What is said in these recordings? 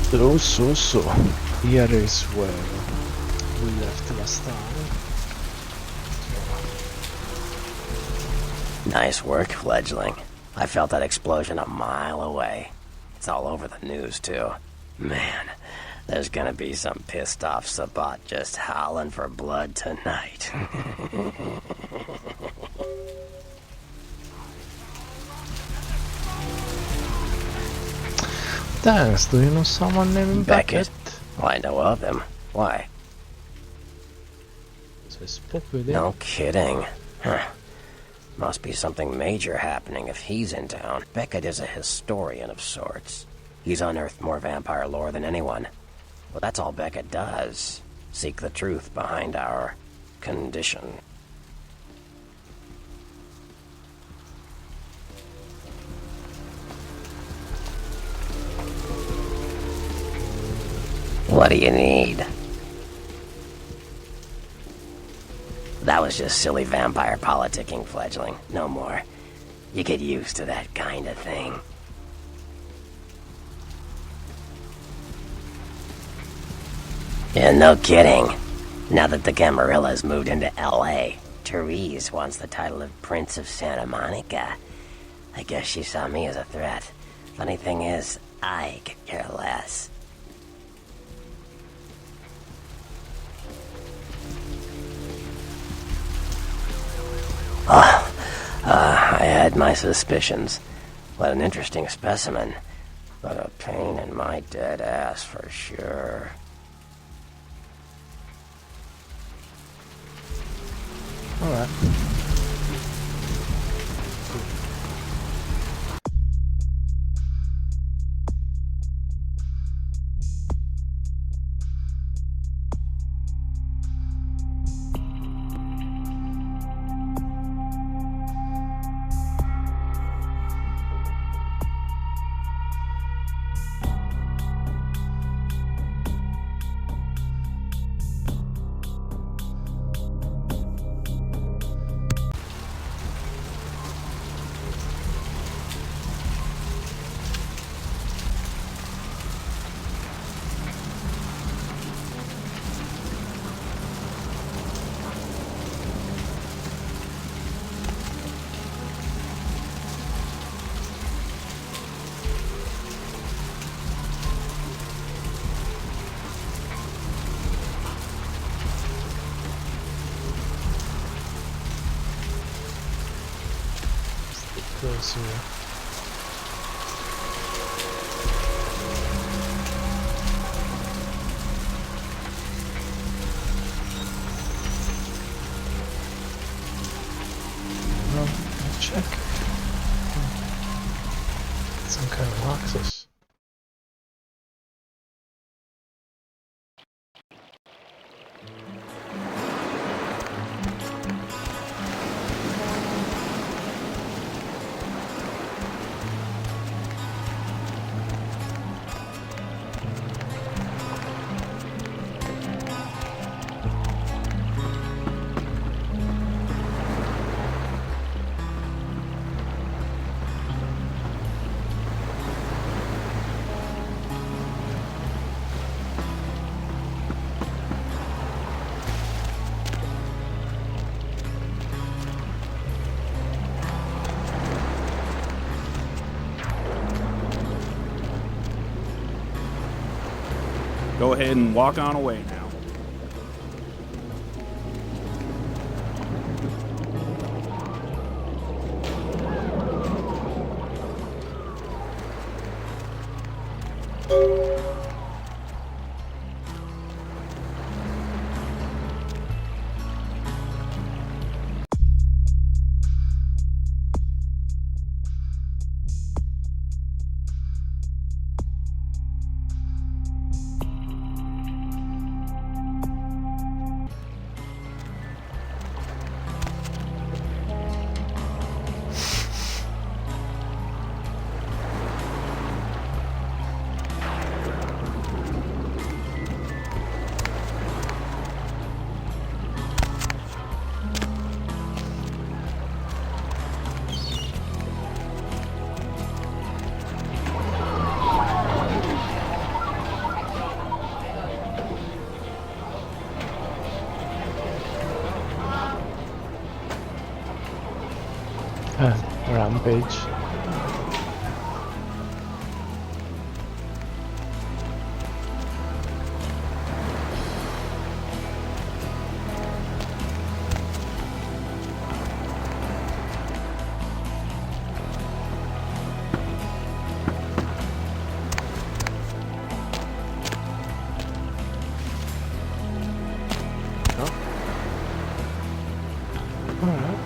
So. Here is where we left last time. Nice work, fledgling. I felt that explosion a mile away. It's all over the news, too. Man, there's gonna be some pissed off Sabat just howling for blood tonight. Thanks, do you know someone named Beckett? Well, I know of him. Why? So I spoke with him. No kidding. Huh. Must be something major happening if he's in town. Beckett is a historian of sorts. He's unearthed more vampire lore than anyone. Well, that's all Beckett does. Seek the truth behind our condition. What do you need? That was just silly vampire politicking, fledgling. No more. You get used to that kind of thing. Yeah, no kidding. Now that the Camarillas moved into L.A., Therese wants the title of Prince of Santa Monica. I guess she saw me as a threat. Funny thing is, I could care less. I had my suspicions. What an interesting specimen. But a pain in my dead ass for sure. Alright. Closer. Well, check. Some kind of access. Go ahead and walk on away now. rampage. Alright.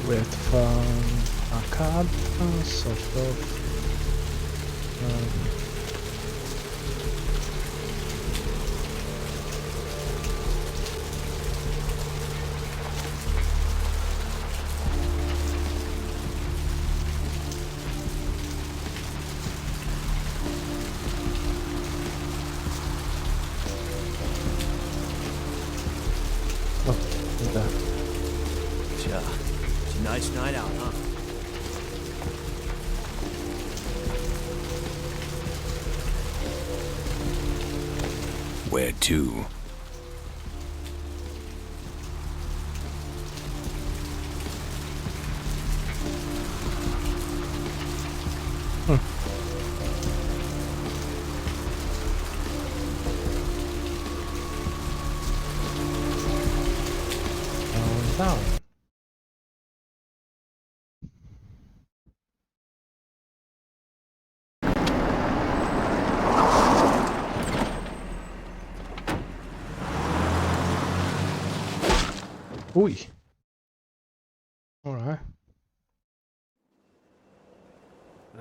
With a card, sort of. Oh, look at that. It's a nice night out, huh? Where to? Down. Oi. Alright.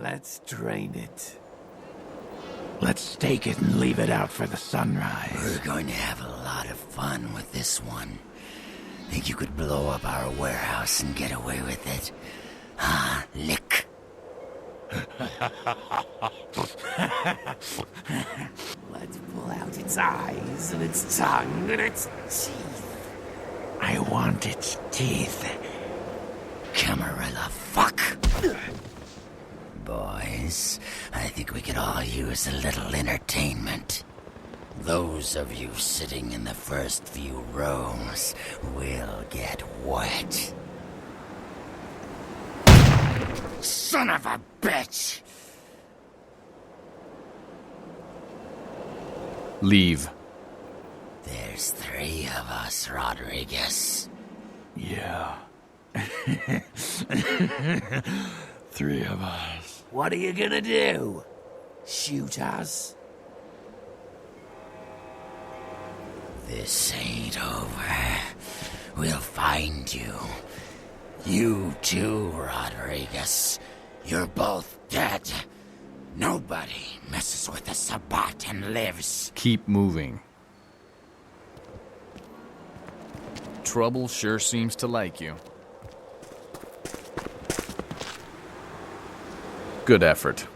Let's drain it. Let's stake it and leave it out for the sunrise. We're going to have a lot of fun with this one. Think you could blow up our warehouse and get away with it? Ah, lick. Let's pull out its eyes and its tongue and its teeth. I want its teeth. Camarilla, fuck. Boys, I think we could all use a little entertainment. Those of you sitting in the first few rows will get wet. Son of a bitch! Leave. There's 3 of us, Rodriguez. Yeah. 3 of us. What are you gonna do? Shoot us? This ain't over. We'll find you. You too, Rodriguez. You're both dead. Nobody messes with the Sabbat and lives. Keep moving. Trouble sure seems to like you. Good effort.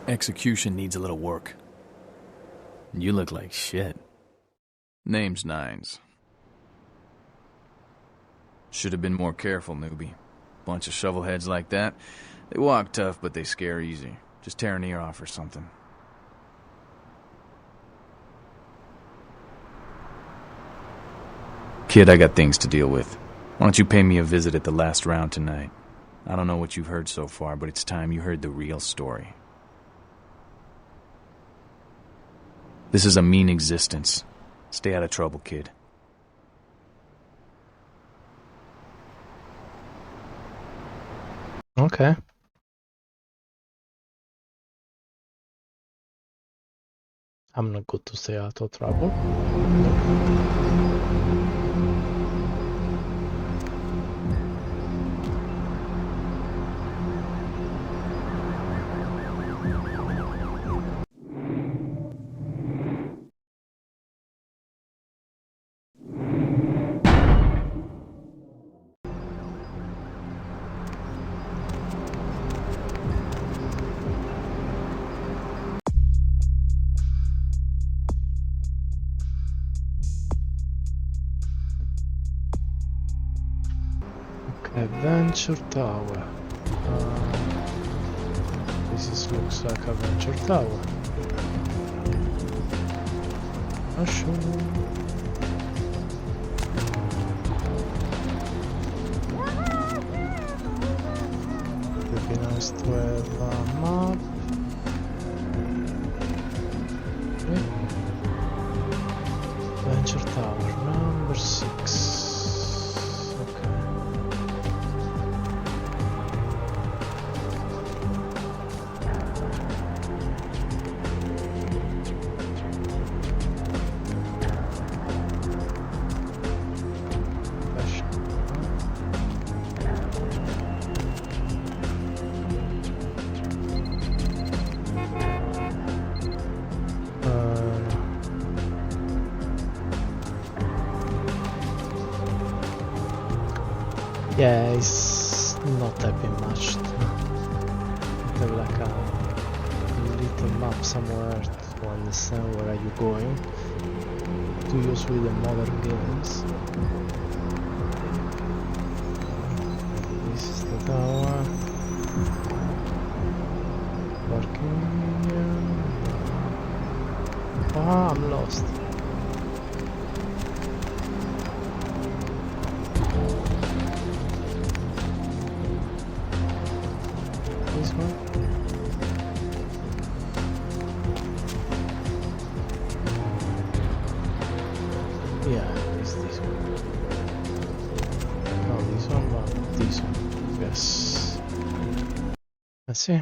Execution needs a little work. You look like shit. Name's Nines. Should have been more careful, newbie. Bunch of shovelheads like that. They walk tough, but they scare easy. Just tear an ear off or something. Kid, I got things to deal with. Why don't you pay me a visit at the last round tonight? I don't know what you've heard so far, but it's time you heard the real story. This is a mean existence. Stay out of trouble, kid. Okay. I'm not good to stay out of trouble. Adventure Tower. Looks like Adventure Tower. Not sure. Would be nice to have a map. Okay. Adventure Tower number 6. Yeah, it's not helping much to have like a little map somewhere to understand where are you going to use with the modern games. This is the tower. Parking. Ah, I'm lost. This one? Yeah, it's this one. No, this one, but this one. Yes. Let's see.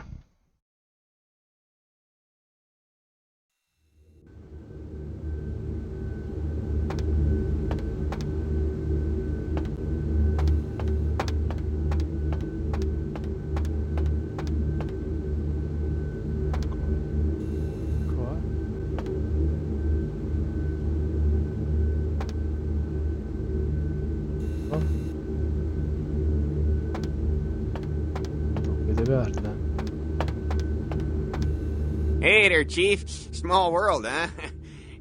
Hey there, Chief. Small world, huh?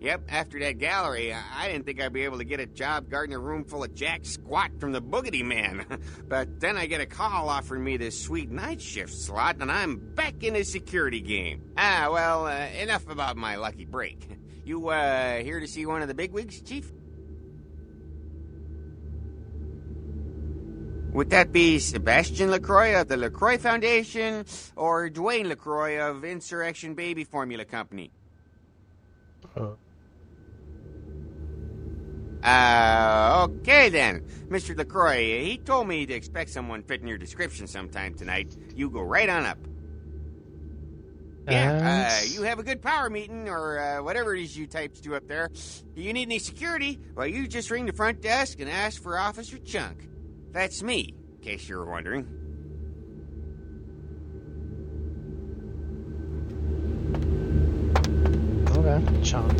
Yep, after that gallery, I didn't think I'd be able to get a job guarding a room full of jack squat from the Boogity Man. But then I get a call offering me this sweet night shift slot, and I'm back in the security game. Well, enough about my lucky break. You, here to see one of the bigwigs, Chief? Would that be Sebastian LaCroix of the LaCroix Foundation or Dwayne LaCroix of Insurrection Baby Formula Company? Okay then. Mr. LaCroix, he told me to expect someone fitting your description sometime tonight. You go right on up. Yeah, you have a good power meeting, or whatever it is you types do up there. You need any security? Well, you just ring the front desk and ask for Officer Chunk. That's me, in case you were wondering. Okay, Chunk.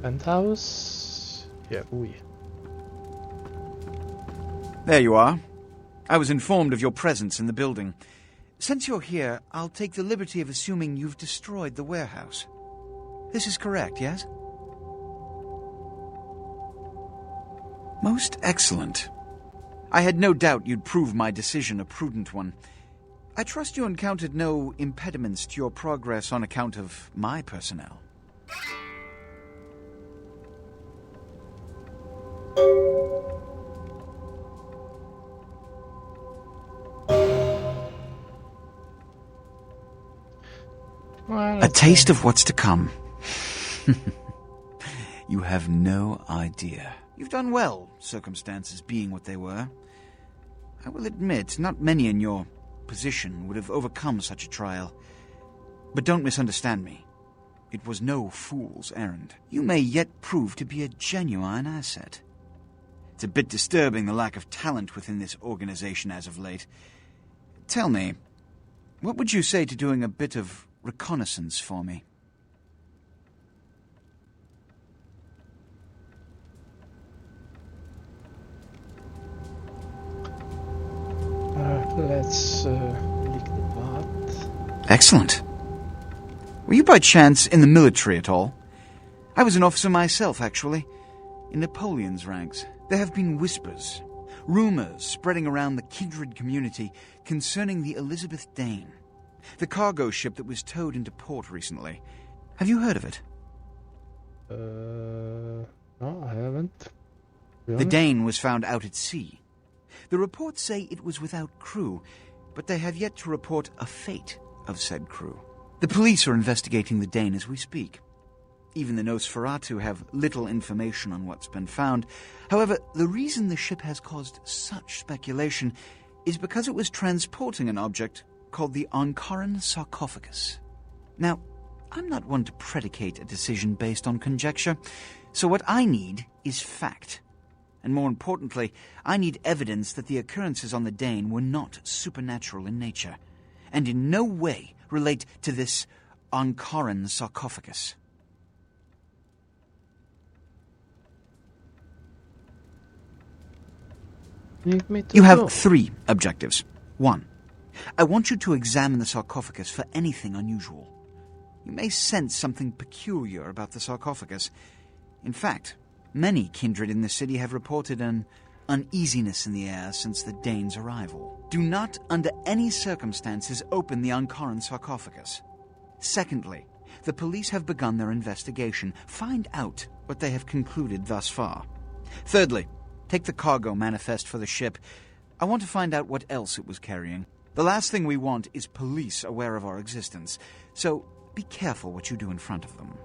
Penthouse? Yeah, ooh yeah. There you are. I was informed of your presence in the building. Since you're here, I'll take the liberty of assuming you've destroyed the warehouse. This is correct, yes? Most excellent. I had no doubt you'd prove my decision a prudent one. I trust you encountered no impediments to your progress on account of my personnel. Well, A taste of what's to come. You have no idea. You've done well, circumstances being what they were. I will admit, not many in your position would have overcome such a trial. But don't misunderstand me. It was no fool's errand. You may yet prove to be a genuine asset. It's a bit disturbing, the lack of talent within this organization as of late. Tell me, what would you say to doing a bit of reconnaissance for me? Let's lick the butt. Excellent. Were you by chance in the military at all? I was an officer myself, actually, in Napoleon's ranks. There have been whispers, rumors spreading around the kindred community concerning the Elizabeth Dane, the cargo ship that was towed into port recently. Have you heard of it? No, I haven't. The Dane was found out at sea. The reports say it was without crew, but they have yet to report a fate of said crew. The police are investigating the Dane as we speak. Even the Nosferatu have little information on what's been found. However, the reason the ship has caused such speculation is because it was transporting an object called the Ankaran sarcophagus. Now, I'm not one to predicate a decision based on conjecture, so what I need is fact. And more importantly, I need evidence that the occurrences on the Dane were not supernatural in nature, and in no way relate to this Ankaran sarcophagus. You have 3 objectives. 1. I want you to examine the sarcophagus for anything unusual. You may sense something peculiar about the sarcophagus. In fact, many kindred in the city have reported an uneasiness in the air since the Dane's arrival. Do not, under any circumstances, open the Ankaran sarcophagus. Secondly, the police have begun their investigation. Find out what they have concluded thus far. Thirdly, take the cargo manifest for the ship. I want to find out what else it was carrying. The last thing we want is police aware of our existence, so be careful what you do in front of them.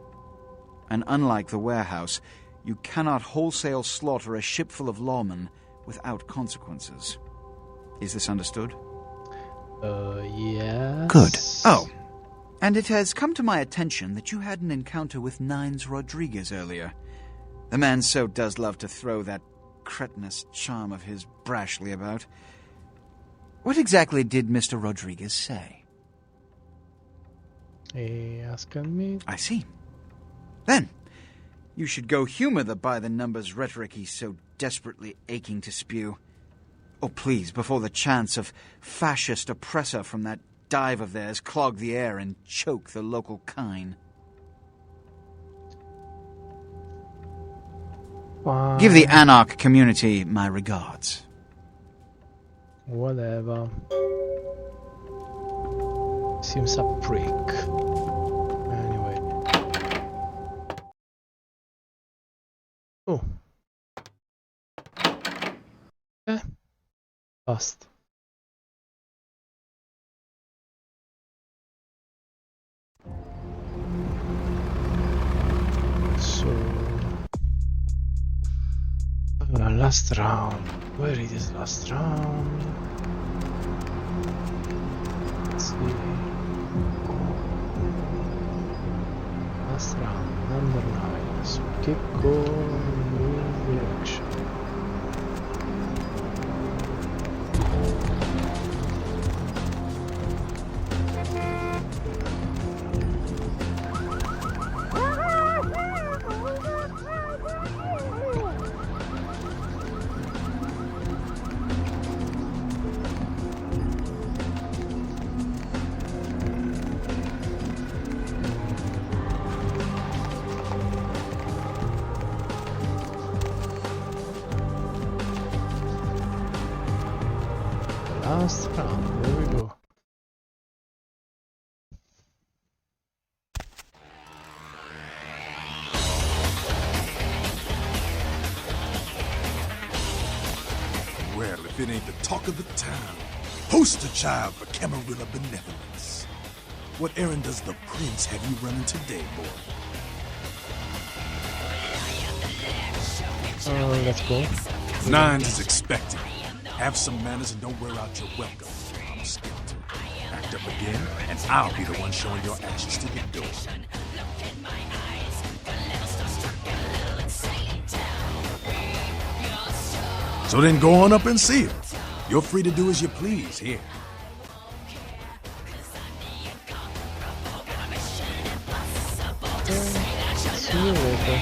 And unlike the warehouse, you cannot wholesale slaughter a ship full of lawmen without consequences. Is this understood? Yes. Good. Oh, and it has come to my attention that you had an encounter with Nines Rodriguez earlier. The man so does love to throw that cretinous charm of his brashly about. What exactly did Mr. Rodriguez say? He asked me. I see. Then, you should go humor the by-the-numbers rhetoric he's so desperately aching to spew. Oh, please, before the chance of fascist oppressor from that dive of theirs clog the air and choke the local kine. Fine. Give the Anarch community my regards. Whatever. Seems a prick. fast. So, last round. Where it is last round? Let's see. Last round, number 9. So keep going with the action. Last round, here we go. Well, if it ain't the talk of the town, poster child for Camarilla benevolence. What errand does the prince have you running today, boy? Let's go. Nines is expecting. Have some manners and don't wear out your welcome. I'm a skeleton. Act up again, and I'll be the one showing your ashes to the door. So then go on up and see her. You're free to do as you please here. See you later.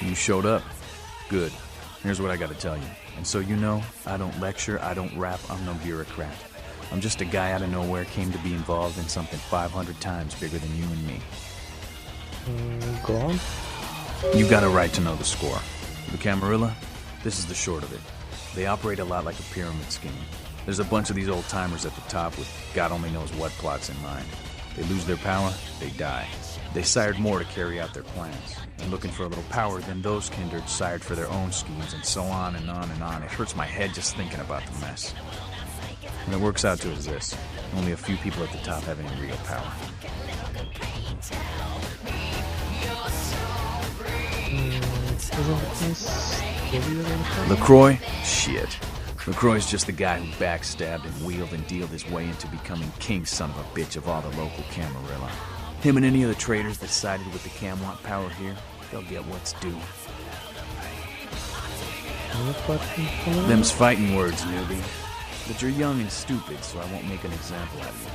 You showed up. Good. Here's what I gotta tell you. And so you know, I don't lecture, I don't rap, I'm no bureaucrat. I'm just a guy out of nowhere came to be involved in something 500 times bigger than you and me. Go on. You got a right to know the score. The Camarilla, this is the short of it. They operate a lot like a pyramid scheme. There's a bunch of these old-timers at the top with God only knows what plots in mind. They lose their power, they die. They sired more to carry out their plans. And looking for a little power, then those kindred sired for their own schemes, and so on and on and on. It hurts my head just thinking about the mess. And it works out to is this. Only a few people at the top have any real power. LaCroix? Shit. LaCroix's just the guy who backstabbed and wheeled and dealed his way into becoming king son of a bitch of all the local Camarilla. Him and any of the traitors that sided with the Cam want power here, they'll get what's due. Them's fighting words, newbie. But you're young and stupid, so I won't make an example out of you.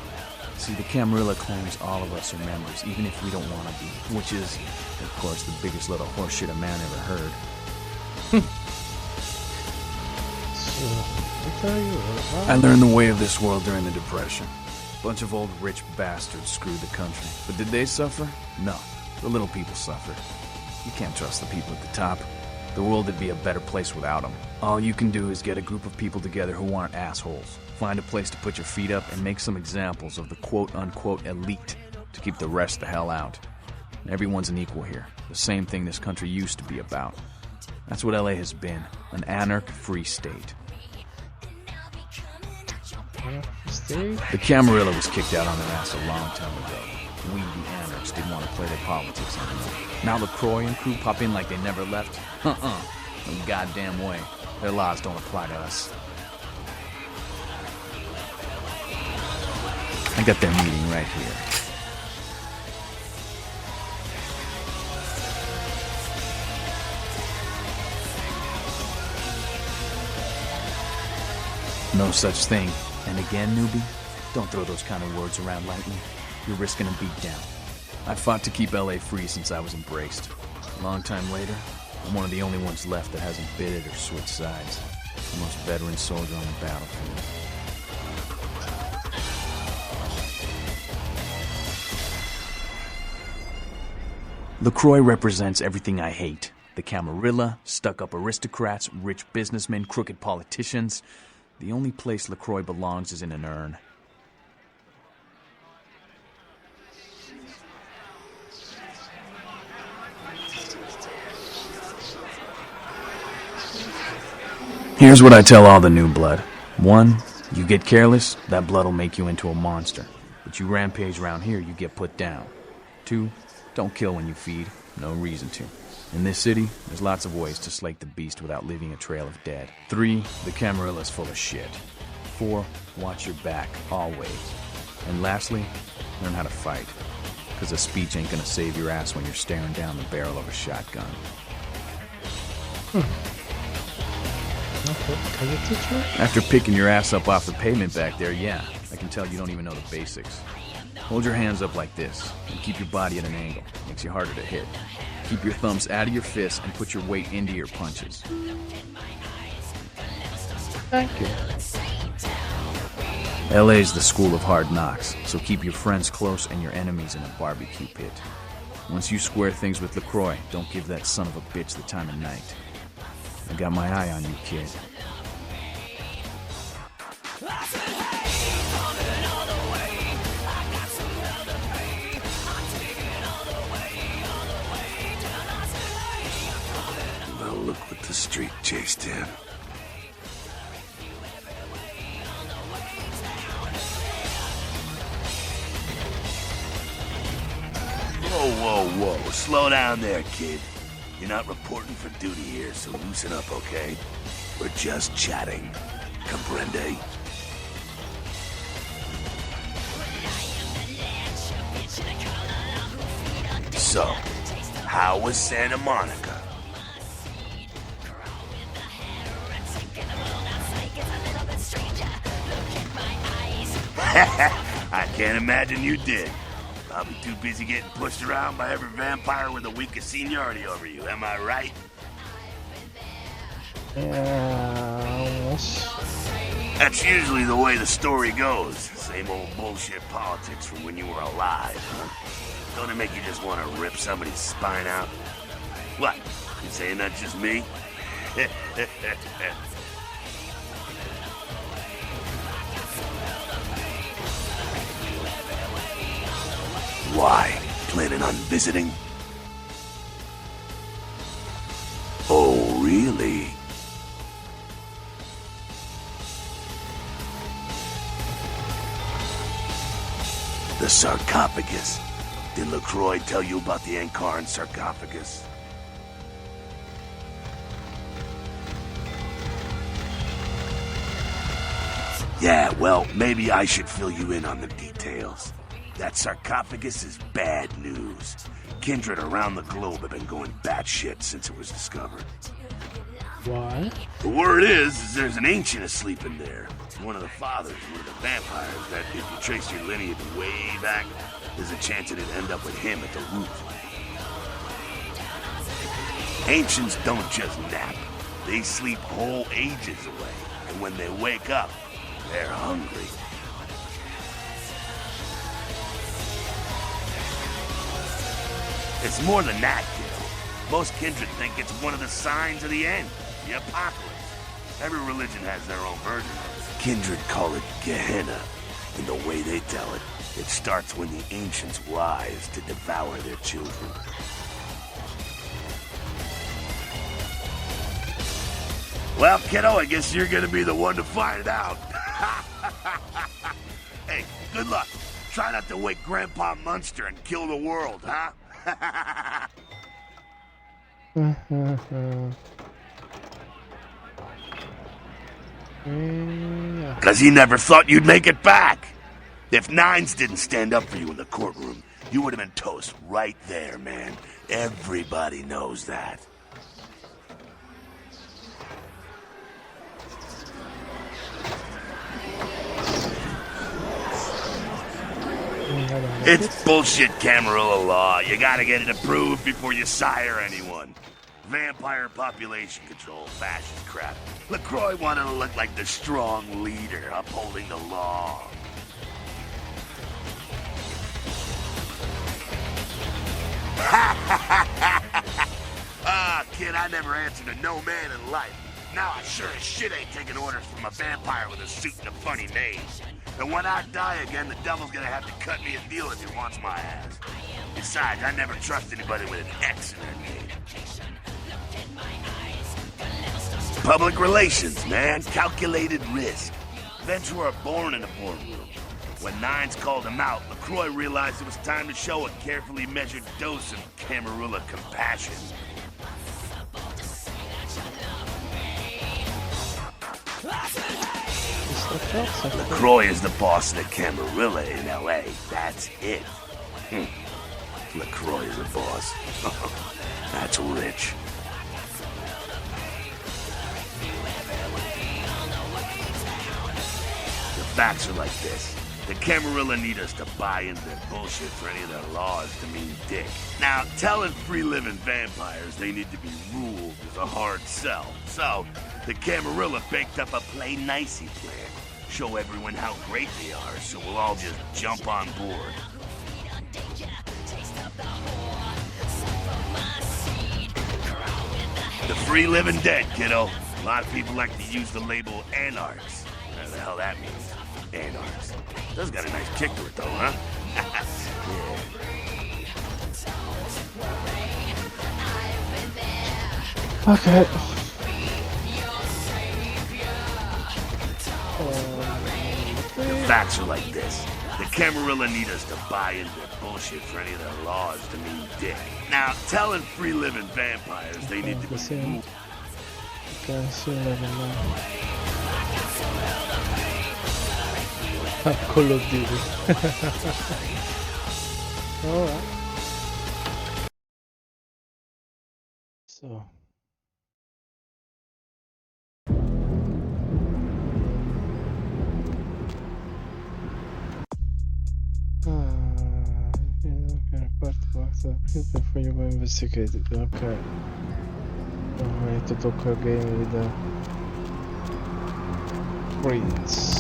See, the Camarilla claims all of us are members, even if we don't want to be. Which is, of course, the biggest little horseshit a man ever heard. I learned the way of this world during the Depression. Bunch of old rich bastards screwed the country. But did they suffer? No. The little people suffered. You can't trust the people at the top. The world would be a better place without them. All you can do is get a group of people together who aren't assholes. Find a place to put your feet up and make some examples of the quote-unquote elite to keep the rest the hell out. Everyone's an equal here. The same thing this country used to be about. That's what LA has been. An anarch-free state. The Camarilla was kicked out on their ass a long time ago. We, the anarchs, didn't want to play their politics anymore. Now LaCroix and crew pop in like they never left? No goddamn way. Their laws don't apply to us. I got their meeting right here. No such thing. And again, newbie, don't throw those kind of words around lightly. You're risking a beatdown. I fought to keep LA free since I was embraced. A long time later, I'm one of the only ones left that hasn't bid it or switched sides. The most veteran soldier on the battlefield. LaCroix represents everything I hate. The Camarilla, stuck-up aristocrats, rich businessmen, crooked politicians. The only place LaCroix belongs is in an urn. Here's what I tell all the new blood. 1, you get careless, that blood will make you into a monster. But you rampage around here, you get put down. 2, don't kill when you feed. No reason to. In this city, there's lots of ways to slake the beast without leaving a trail of dead. 3, the Camarilla's full of shit. 4, watch your back, always. And lastly, learn how to fight. Because a speech ain't gonna save your ass when you're staring down the barrel of a shotgun. Okay, can you teach me? After picking your ass up off the pavement back there, yeah, I can tell you don't even know the basics. Hold your hands up like this, and keep your body at an angle. Makes you harder to hit. Keep your thumbs out of your fists and put your weight into your punches. Thank you. LA's the school of hard knocks, so keep your friends close and your enemies in a barbecue pit. Once you square things with LaCroix, don't give that son of a bitch the time of night. I got my eye on you, kid. Now look what the street chased him. Whoa, whoa, whoa. Slow down there, kid. You're not reporting for duty here, so loosen up, okay? We're just chatting. Comprende? So, how was Santa Monica? I can't imagine you did. I'll be too busy getting pushed around by every vampire with the weakest seniority over you, am I right? Yes. That's usually the way the story goes. Same old bullshit politics from when you were alive, huh? Don't it make you just want to rip somebody's spine out? What? You saying that's just me? Why? Planning on visiting? Oh, really? The sarcophagus. Did LaCroix tell you about the Ankaran sarcophagus? Yeah, well, maybe I should fill you in on the details. That sarcophagus is bad news. Kindred around the globe have been going batshit since it was discovered. What? The word is there's an ancient asleep in there. One of the fathers, one of the vampires, that if you trace your lineage way back, there's a chance it'd end up with him at the root. Ancients don't just nap. They sleep whole ages away. And when they wake up, they're hungry. It's more than that, kiddo. Most kindred think it's one of the signs of the end, the apocalypse. Every religion has their own version of it. Kindred call it Gehenna. And the way they tell it, it starts when the ancients rise to devour their children. Well, kiddo, I guess you're gonna be the one to find out. Hey, good luck. Try not to wake Grandpa Munster and kill the world, huh? Because he never thought you'd make it back. If Nines didn't stand up for you in the courtroom, you would have been toast right there, man. Everybody knows that. It's bullshit Camarilla law. You gotta get it approved before you sire anyone. Vampire population control, fascist crap. LaCroix wanted to look like the strong leader upholding the law. Kid, I never answered to no man in life. Now I sure as shit ain't taking orders from a vampire with a suit and a funny name. And when I die again, the devil's gonna have to cut me a deal if he wants my ass. Besides, I never trust anybody with an X in their name. Public relations, man. Calculated risk. Vets were born in a boardroom. When Nines called him out, LaCroix realized it was time to show a carefully measured dose of Camarilla compassion. LaCroix is the boss of the Camarilla in L.A. That's it. LaCroix is the boss. That's rich. The facts are like this. The Camarilla need us to buy into their bullshit for any of their laws to mean dick. Now, telling free-living vampires they need to be ruled is a hard sell. So, the Camarilla baked up a play-nicey plan. Show everyone how great they are, so we'll all just jump on board. The free-living dead, kiddo. A lot of people like to use the label anarchs. Whatever the hell that means. Anarchs. Does got a nice kick to it, though, huh? Yeah. Okay. The facts are like this. The Camarilla need us to buy into their bullshit for any of their laws to mean dick. Now, telling free-living vampires they need to be ruled. Call of Duty. Alright. So. Before you were investigated. Okay. I need to talk again with the Prince.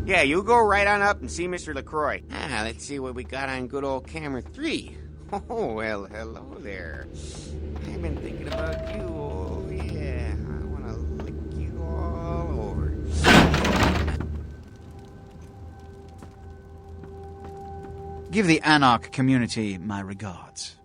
Yeah, you go right on up and see Mr. LaCroix. Let's see what we got on good old camera 3. Oh, well, hello there. I've been thinking about you. Oh, yeah. I want to lick you all over. Give the Anarch community my regards.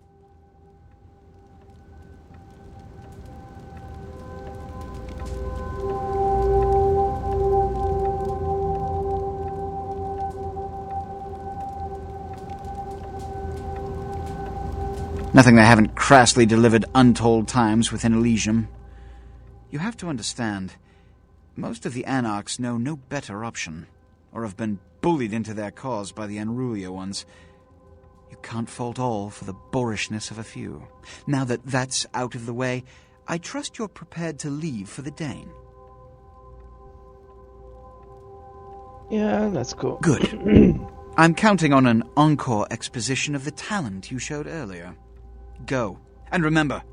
Nothing they haven't crassly delivered untold times within Elysium. You have to understand, most of the Anarchs know no better option, or have been bullied into their cause by the unrulier ones. You can't fault all for the boorishness of a few. Now that that's out of the way, I trust you're prepared to leave for the Dane. Yeah, let's go. Good. I'm counting on an encore exposition of the talent you showed earlier. Go. And remember,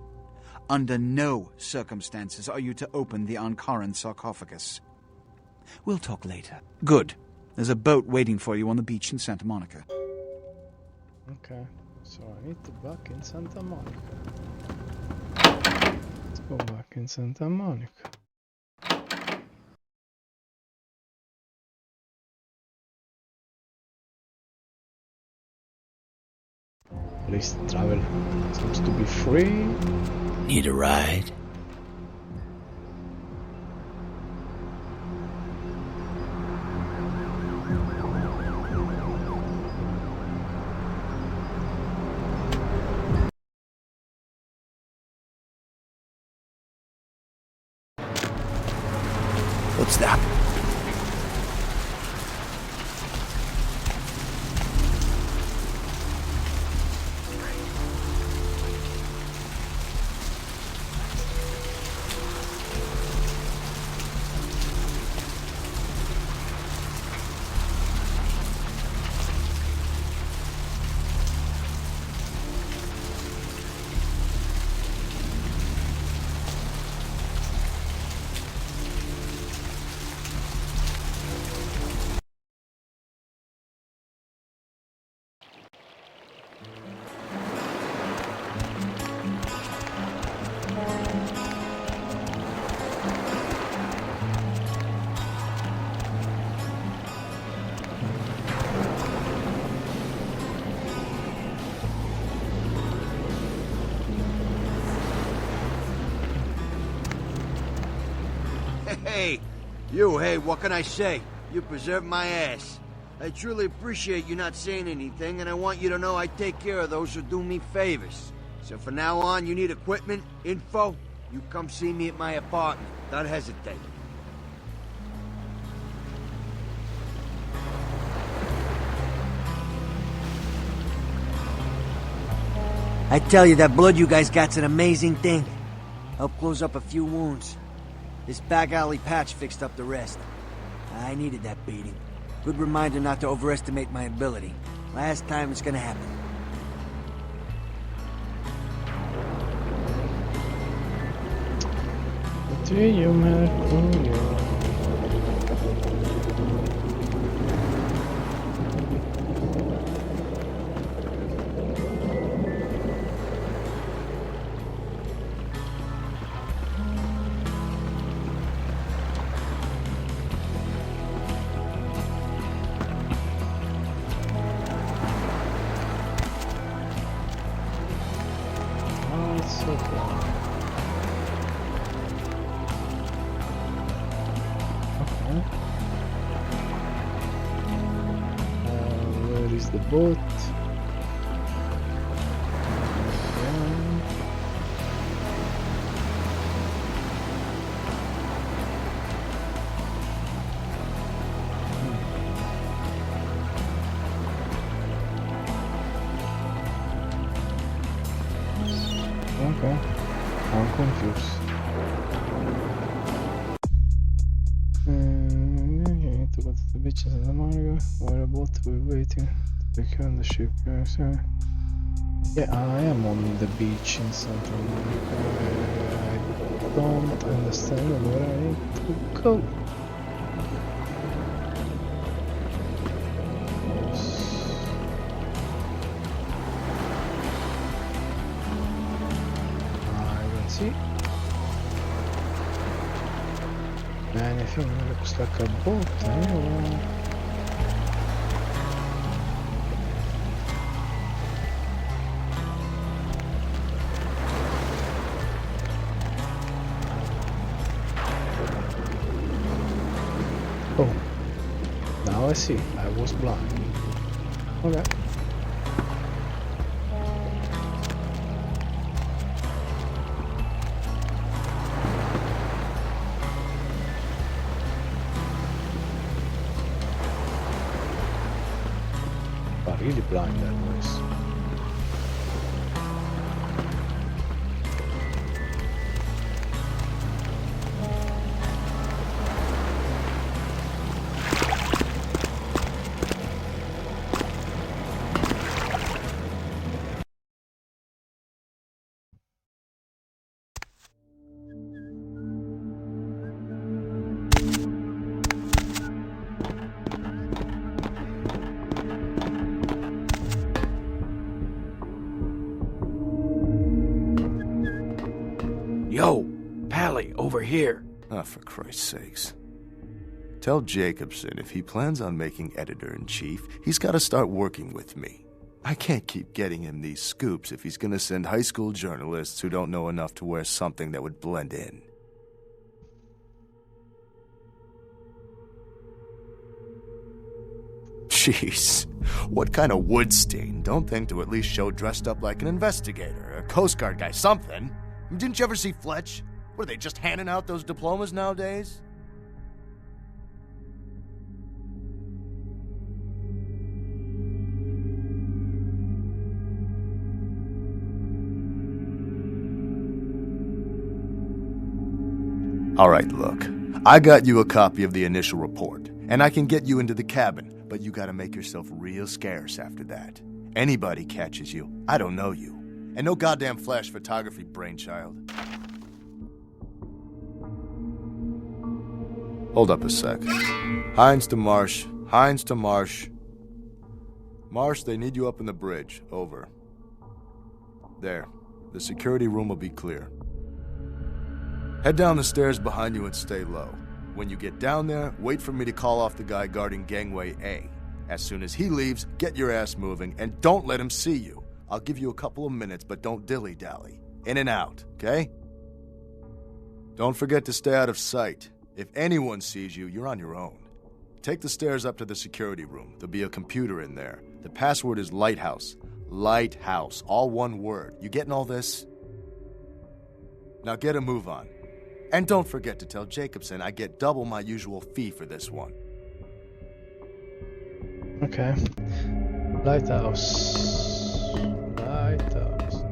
under no circumstances are you to open the Ankaran sarcophagus. We'll talk later. Good. There's a boat waiting for you on the beach in Santa Monica. Okay, so I need to back in Santa Monica. Let's go back in Santa Monica. At least travel seems to be free. Need a ride? What's that? Hey, what can I say? You preserved my ass. I truly appreciate you not saying anything, and I want you to know I take care of those who do me favors. So from now on, you need equipment, info, you come see me at my apartment. Don't hesitate. I tell you, that blood you guys got's an amazing thing. Helped close up a few wounds. This back alley patch fixed up the rest. I needed that beating. Good reminder not to overestimate my ability. Last time it's gonna happen. What do you matter? Where is the boat? Okay, I'm confused. To go to the beaches in the Marga, where a boat will be waiting to pick you on the ship. Yeah, I am on the beach in Central America. I don't understand where I need to go. I don't see anything that looks like a boat anyway. Oh, now I see. I was blind. Okay. But really blind that was. Yo, Pally, over here. Ah, for Christ's sakes. Tell Jacobson if he plans on making editor-in-chief, he's got to start working with me. I can't keep getting him these scoops if he's going to send high school journalists who don't know enough to wear something that would blend in. Jeez, what kind of wood stain? Don't think to at least show dressed up like an investigator, a Coast Guard guy, something. Didn't you ever see Fletch? What, are they just handing out those diplomas nowadays? All right, look. I got you a copy of the initial report, and I can get you into the cabin, but you gotta make yourself real scarce after that. Anybody catches you, I don't know you. And no goddamn flash photography, brainchild. Hold up a sec. Hines to Marsh. Hines to Marsh. Marsh, they need you up in the bridge. Over. There. The security room will be clear. Head down the stairs behind you and stay low. When you get down there, wait for me to call off the guy guarding Gangway A. As soon as he leaves, get your ass moving, and don't let him see you. I'll give you a couple of minutes, but don't dilly-dally. In and out, okay? Don't forget to stay out of sight. If anyone sees you, you're on your own. Take the stairs up to the security room. There'll be a computer in there. The password is Lighthouse. Lighthouse. All one word. You getting all this? Now get a move on. And don't forget to tell Jacobson I get double my usual fee for this one. Okay. Lighthouse. Lighthouse.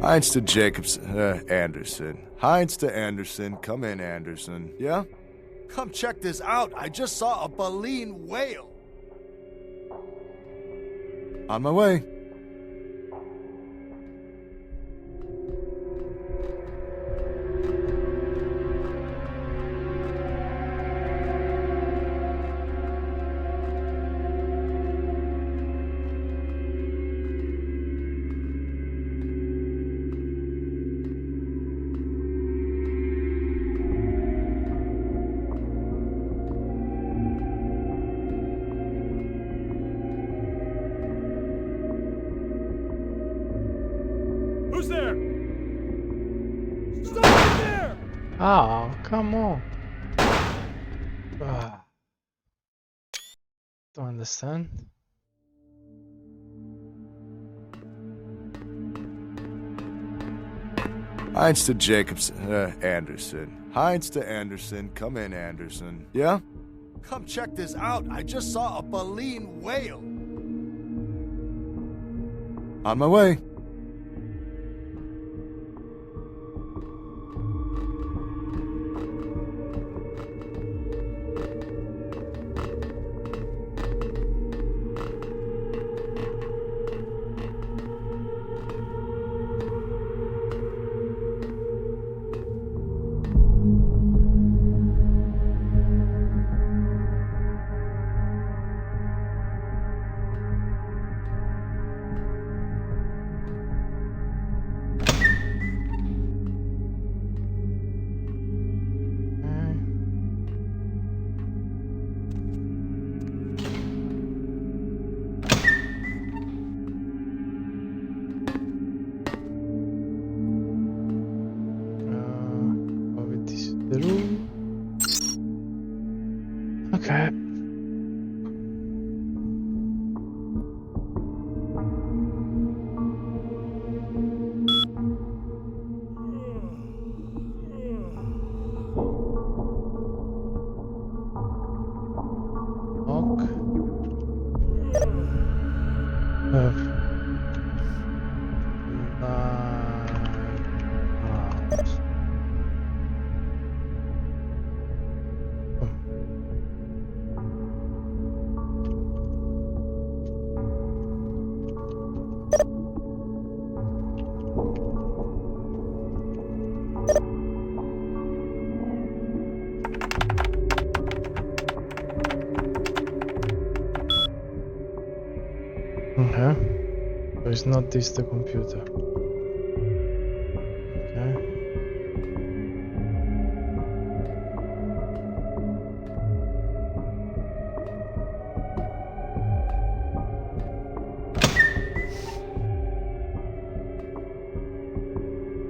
Heinz to Jacobson. Anderson. Heinz to Anderson. Come in, Anderson. Yeah? Come check this out. I just saw a baleen whale. On my way. Oh, come on. Don't understand. Heinz to Jacobson. Anderson. Heinz to Anderson. Come in, Anderson. Yeah? Come check this out. I just saw a baleen whale. On my way. Okay. Okay. So it's not this the computer. Okay.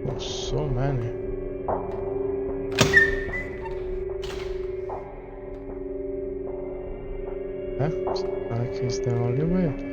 Oh, so many. Like it's the only way.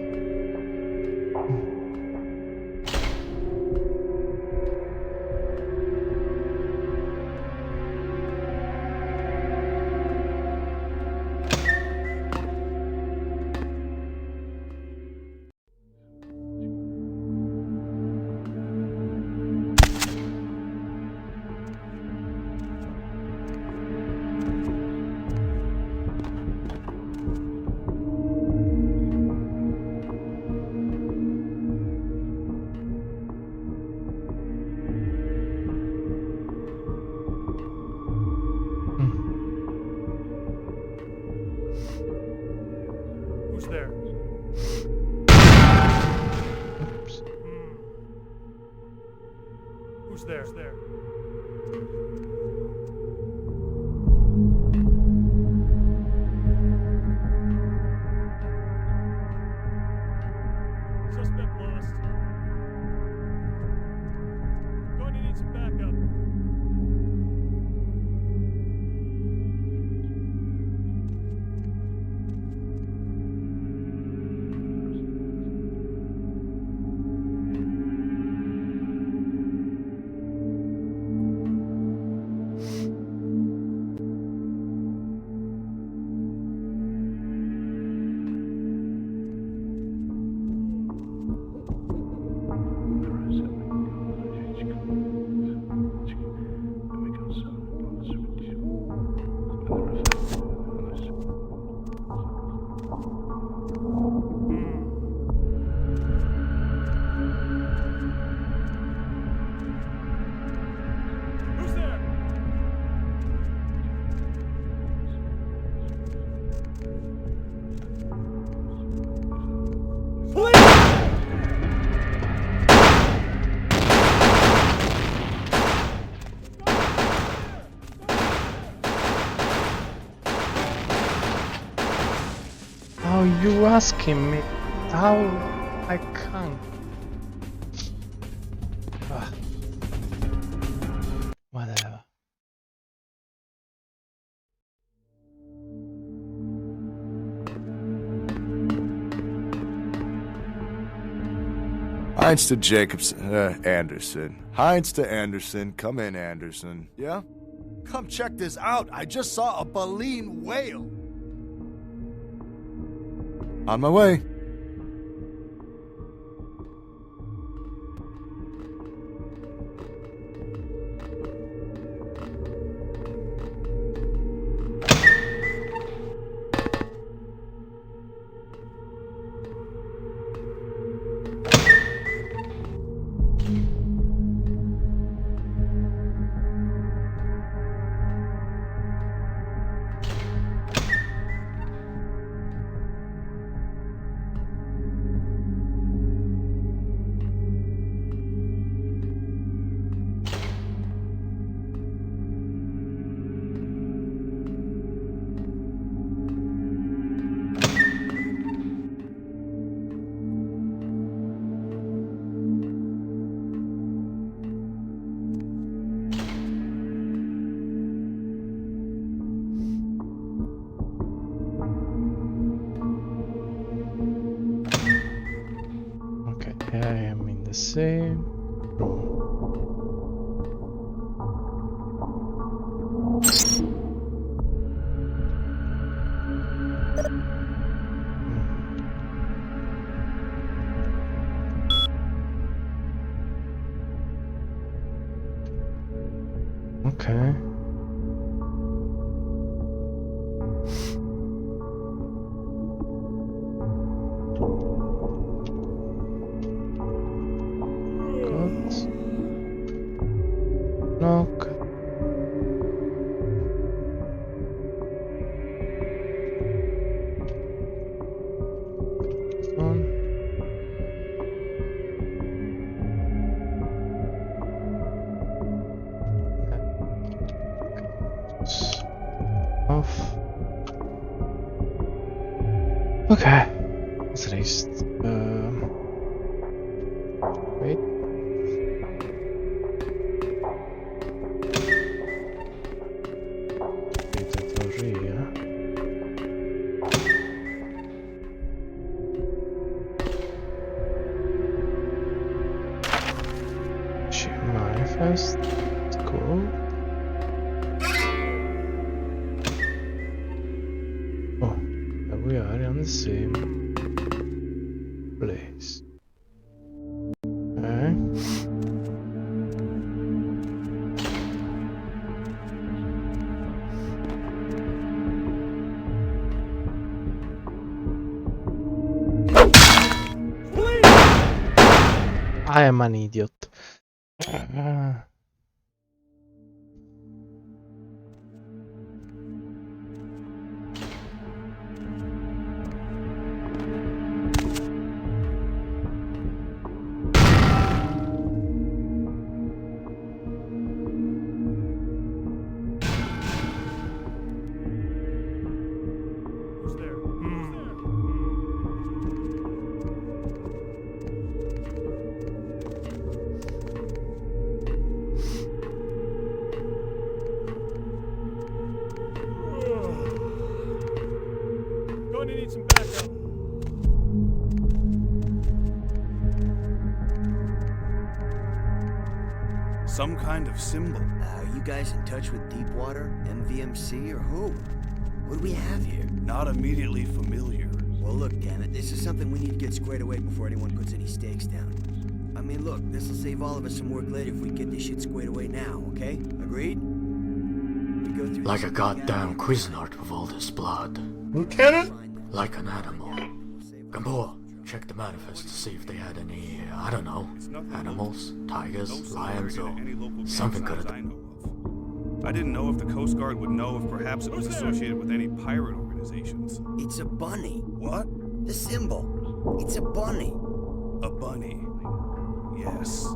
Who's there? Oops. Who's there? Who's there? Suspect lost. need some backup. Who's there? How you asking me? How I can't? Ah. Whatever. Heinz to Anderson. Heinz to Anderson. Come in, Anderson. Yeah? Come check this out. I just saw a baleen whale. On my way. I am in the same room. Okay. Knock. On. Off. Okay. At least. Wait. Manifest. It's cool. Oh, there we are on the same place. Okay. I am an idiot. Some kind of symbol. Are you guys in touch with Deepwater, MVMC, or who? What do we have here? Not immediately familiar. Well, look, damn it, this is something we need to get squared away before anyone puts any stakes down. I mean, look, this'll save all of us some work later if we get this shit squared away now, okay? Agreed? We go through Like this a goddamn Cuisinart with all this blood. Lieutenant? Like an animal. Gamboa, check the manifest to see if they had any, I don't know, animals, tigers, lions, or something could have done. I didn't know if the Coast Guard would know if perhaps it was associated with any pirate organizations. It's a bunny. What? The symbol. It's a bunny. A bunny. Yes.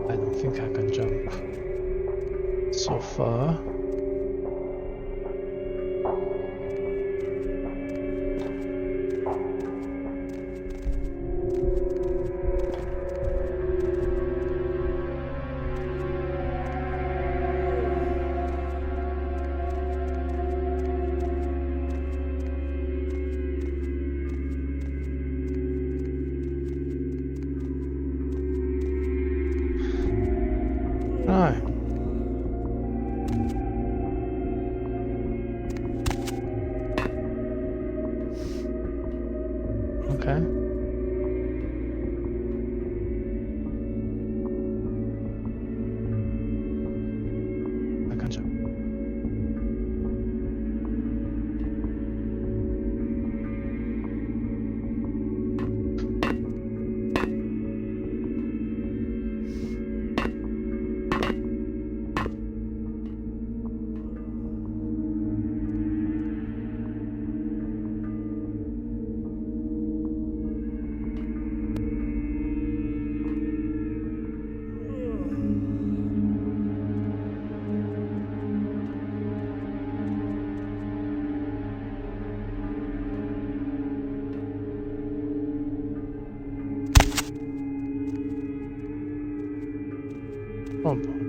I don't think I can jump so far. Right. Okay. I can jump. Boom, boom.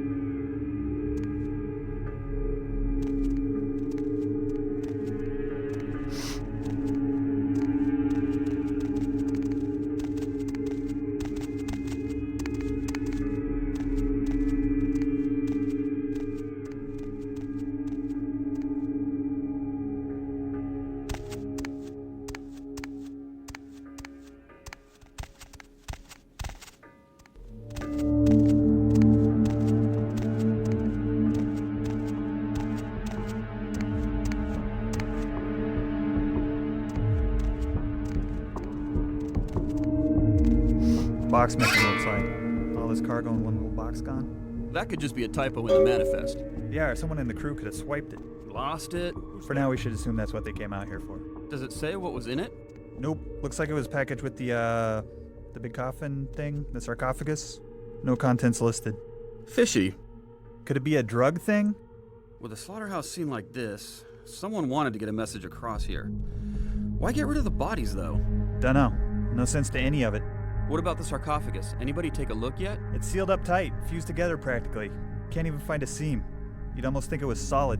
Box missing, looks like. All this cargo in one little box gone. That could just be a typo in the manifest. Yeah, or someone in the crew could have swiped it. Lost it? For now, we should assume that's what they came out here for. Does it say what was in it? Nope. Looks like it was packaged with the big coffin thing, the sarcophagus. No contents listed. Fishy. Could it be a drug thing? With a slaughterhouse scene like this, someone wanted to get a message across here. Why get rid of the bodies, though? Dunno. No sense to any of it. What about the sarcophagus? Anybody take a look yet? It's sealed up tight, fused together practically. Can't even find a seam. You'd almost think it was solid.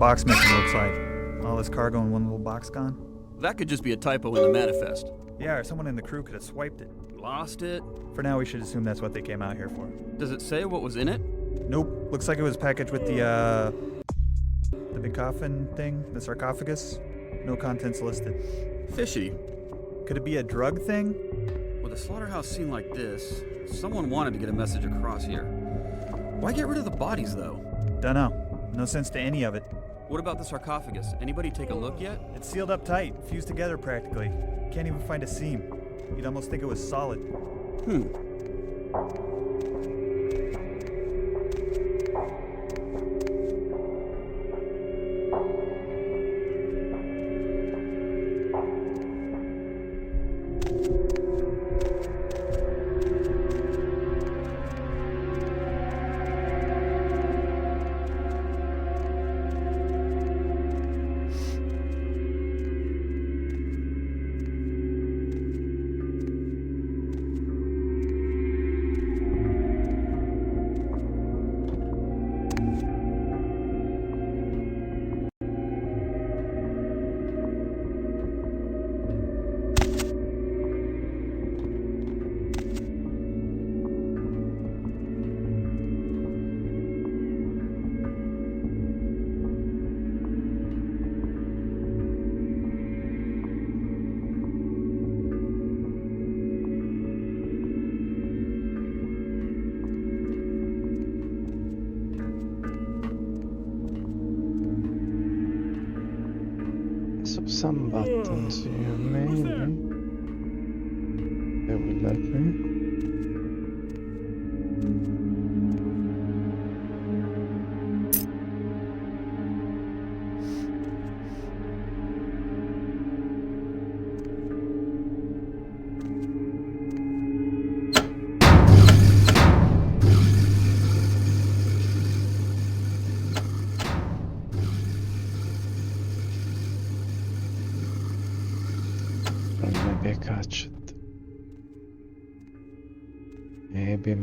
box missing, looks like. All this cargo in one little box gone. That could just be a typo in the manifest. Yeah, or someone in the crew could have swiped it. Lost it? For now, we should assume that's what they came out here for. Does it say what was in it? Nope. Looks like it was packaged with the big coffin thing, the sarcophagus. No contents listed. Fishy. Could it be a drug thing? With a slaughterhouse scene like this, someone wanted to get a message across here. Why get rid of the bodies, though? Dunno. No sense to any of it. What about the sarcophagus? Anybody take a look yet? It's sealed up tight, fused together practically. Can't even find a seam. You'd almost think it was solid. So some buttons here, maybe. They will let me. Maybe I catch it. Maybe.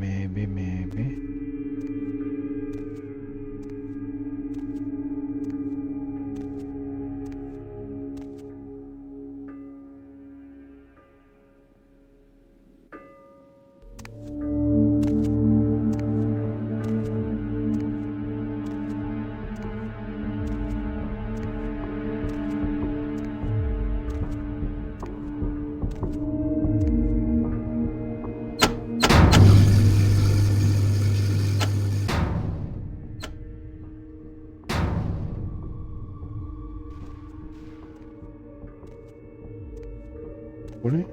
Really?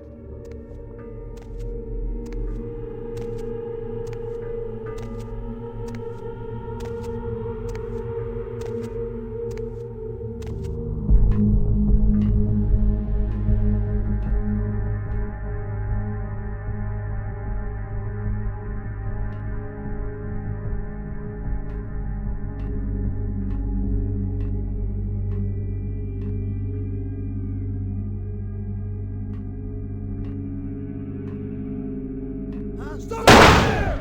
Stop there!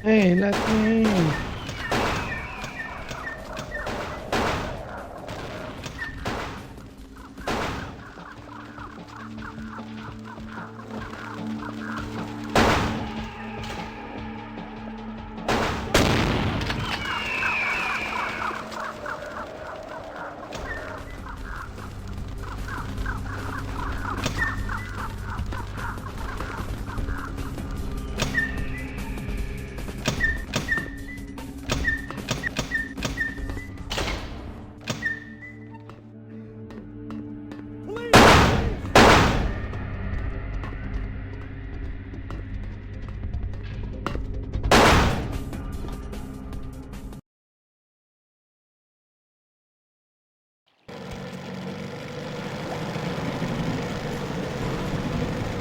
Hey, let me in.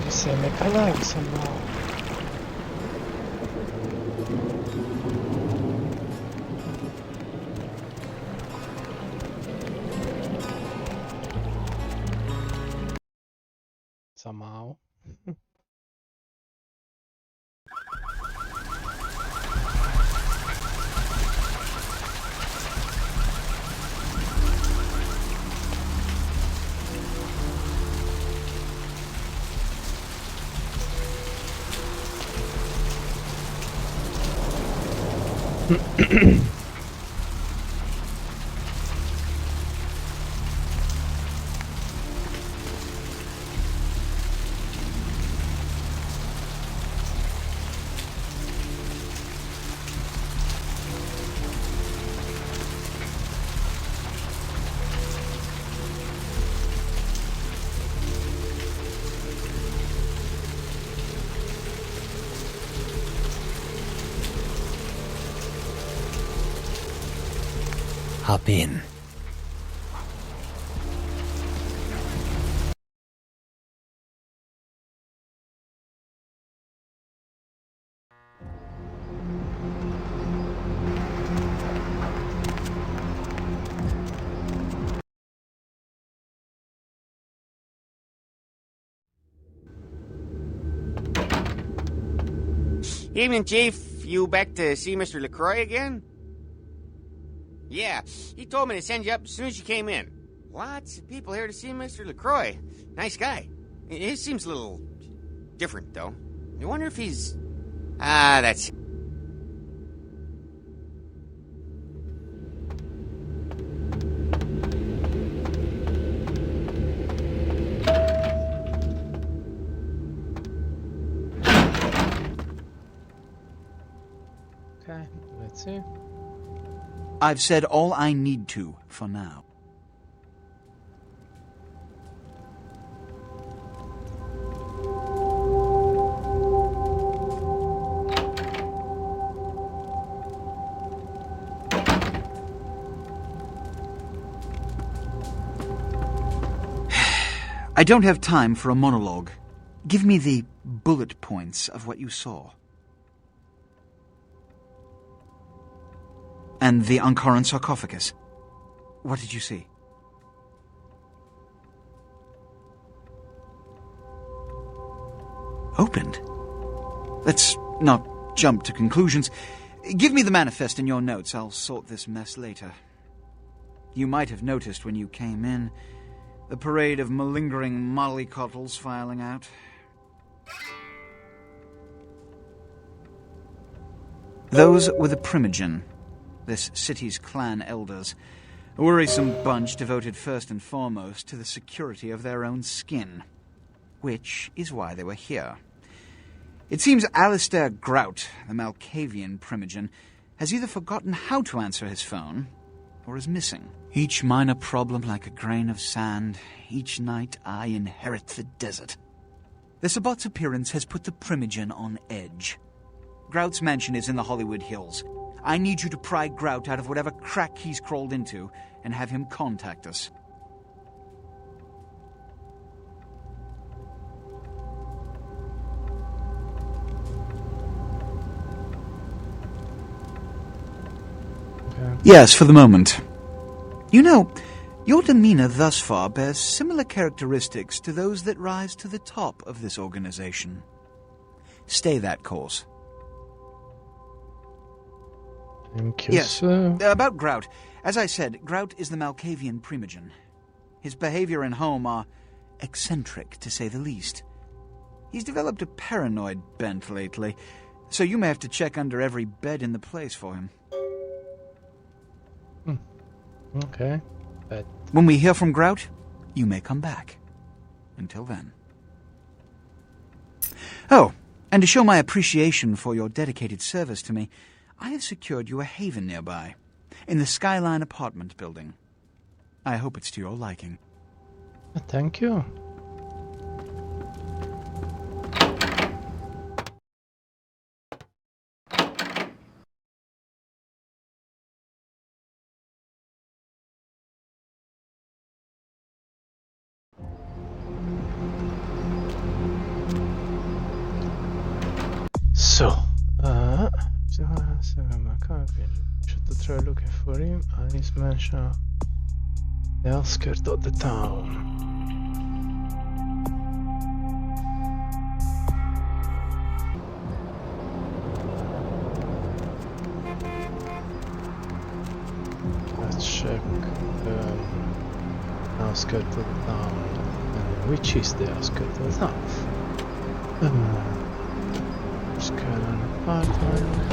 Say make a like somehow. somehow. Hop in. Evening, Chief. You back to see Mr. LaCroix again? Yeah, he told me to send you up as soon as you came in. Lots of people here to see Mr. LaCroix. Nice guy. He seems a little different, though. I wonder if he's... that's... Okay, let's see. I've said all I need to for now. I don't have time for a monologue. Give me the bullet points of what you saw. And the Ankaran sarcophagus. What did you see? Opened? Let's not jump to conclusions. Give me the manifest in your notes. I'll sort this mess later. You might have noticed when you came in the parade of malingering mollycoddles filing out. Those were the Primogen, this city's clan elders, a worrisome bunch devoted first and foremost to the security of their own skin, which is why they were here. It seems Alistair Grout, the Malkavian Primogen, has either forgotten how to answer his phone or is missing. Each minor problem like a grain of sand. Each night I inherit the desert. The Sabbat's appearance has put the Primogen on edge. Grout's mansion is in the Hollywood Hills. I need you to pry Grout out of whatever crack he's crawled into and have him contact us. Okay. Yes, for the moment. You know, your demeanor thus far bears similar characteristics to those that rise to the top of this organization. Stay that course. Thank you, yes, sir. About Grout. As I said, Grout is the Malkavian Primogen. His behavior and home are eccentric, to say the least. He's developed a paranoid bent lately, so you may have to check under every bed in the place for him. Okay, but... When we hear from Grout, you may come back. Until then. Oh, and to show my appreciation for your dedicated service to me, I have secured you a haven nearby, in the Skyline apartment building. I hope it's to your liking. Thank you. Så, shut the trail looking for him, and he's mentioned the outskirts of the town. check outskirted now. Which is the outskirted now? Scan an apartment.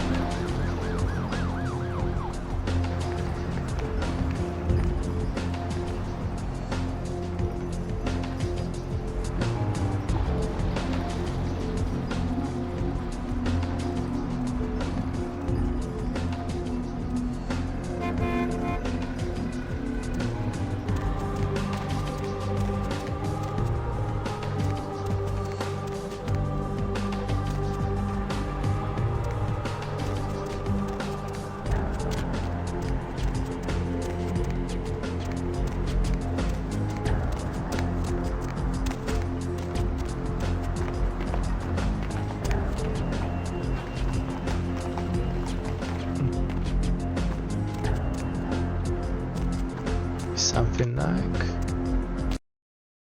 Something like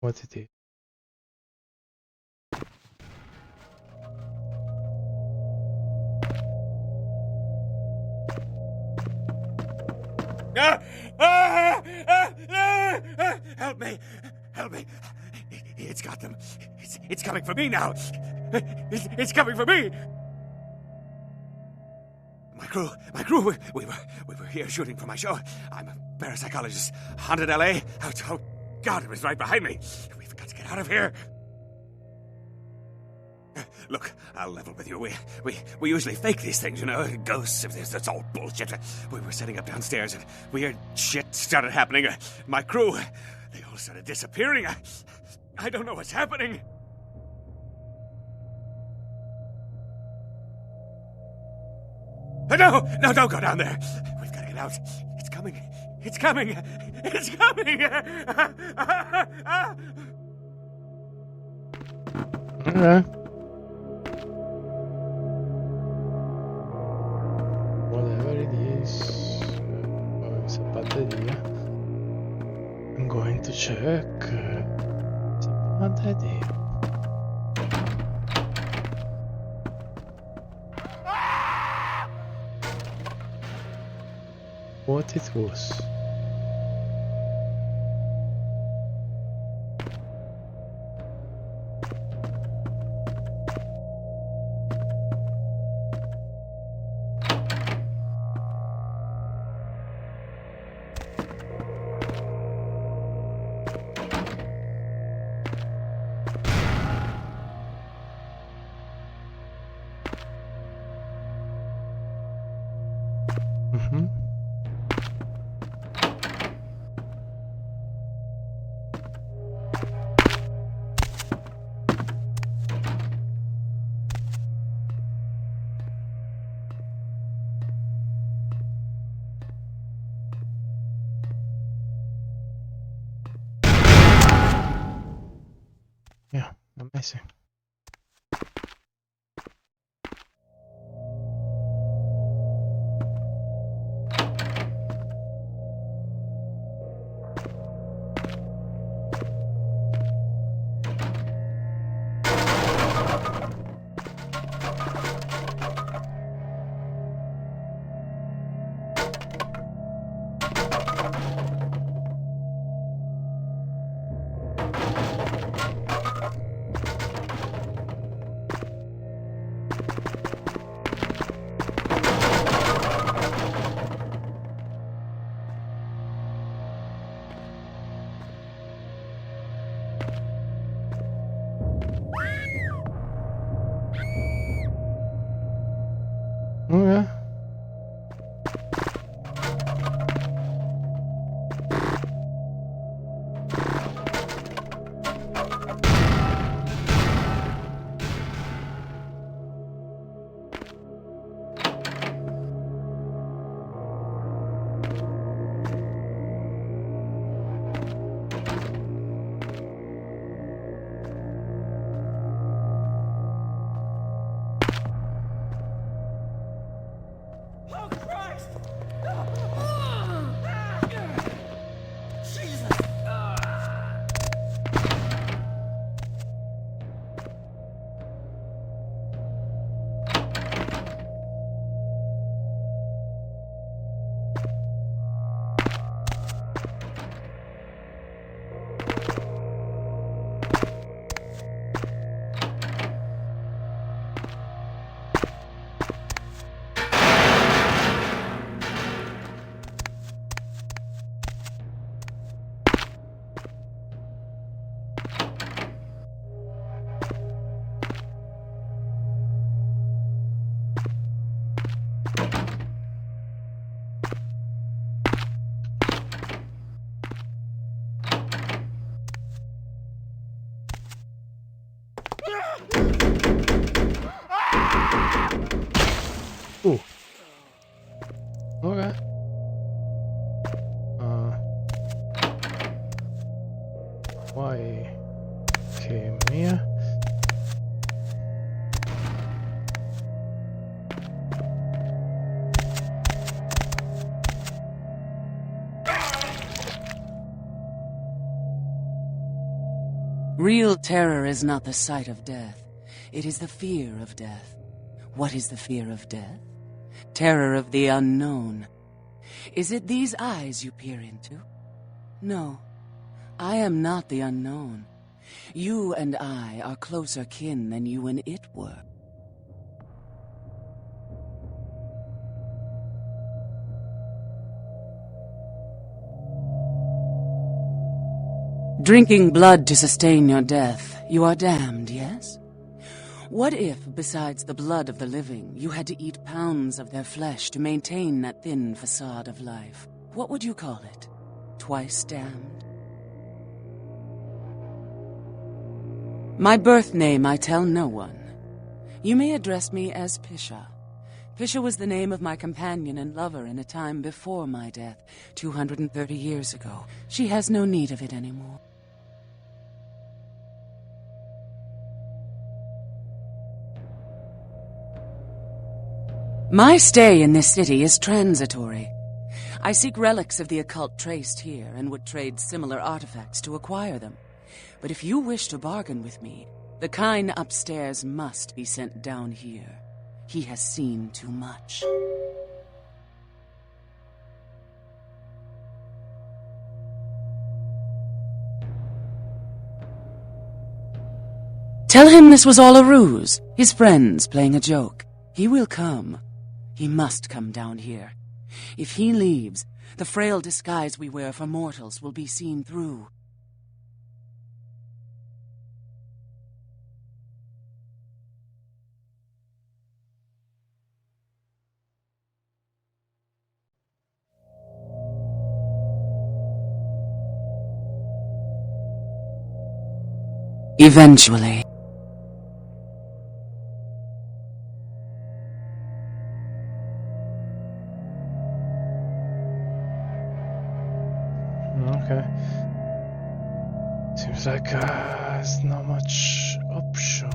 what it is. Help me! Help me! It's got them. It's coming for me now. It's coming for me. My crew, we were here shooting for my show. I'm a parapsychologist, haunted LA. Oh, God, it was right behind me. We've got to get out of here. Look, I'll level with you. We usually fake these things, you know, ghosts. That's all bullshit. We were setting up downstairs, and weird shit started happening. My crew, they all started disappearing. I don't know what's happening. No, don't go down there. We've got to get out. It's coming. It's coming. It's coming. Okay. Whatever it is, it's a batteria. I'm going to check. It's a bad idea. What it was. Yeah, amazing. Okay. Ooh. Okay. Why came here? Real terror is not the sight of death. It is the fear of death. What is the fear of death? Terror of the unknown. Is it these eyes you peer into? No. I am not the unknown. You and I are closer kin than you and it were. Drinking blood to sustain your death, you are damned, yes? What if, besides the blood of the living, you had to eat pounds of their flesh to maintain that thin facade of life? What would you call it? Twice damned? My birth name I tell no one. You may address me as Pisha. Pisha was the name of my companion and lover in a time before my death, 230 years ago. She has no need of it anymore. My stay in this city is transitory. I seek relics of the occult traced here and would trade similar artifacts to acquire them. But if you wish to bargain with me, the kind upstairs must be sent down here. He has seen too much. Tell him this was all a ruse, his friends playing a joke. He will come. He must come down here. If he leaves, the frail disguise we wear for mortals will be seen through. Eventually. Okay. Seems like there's not much option.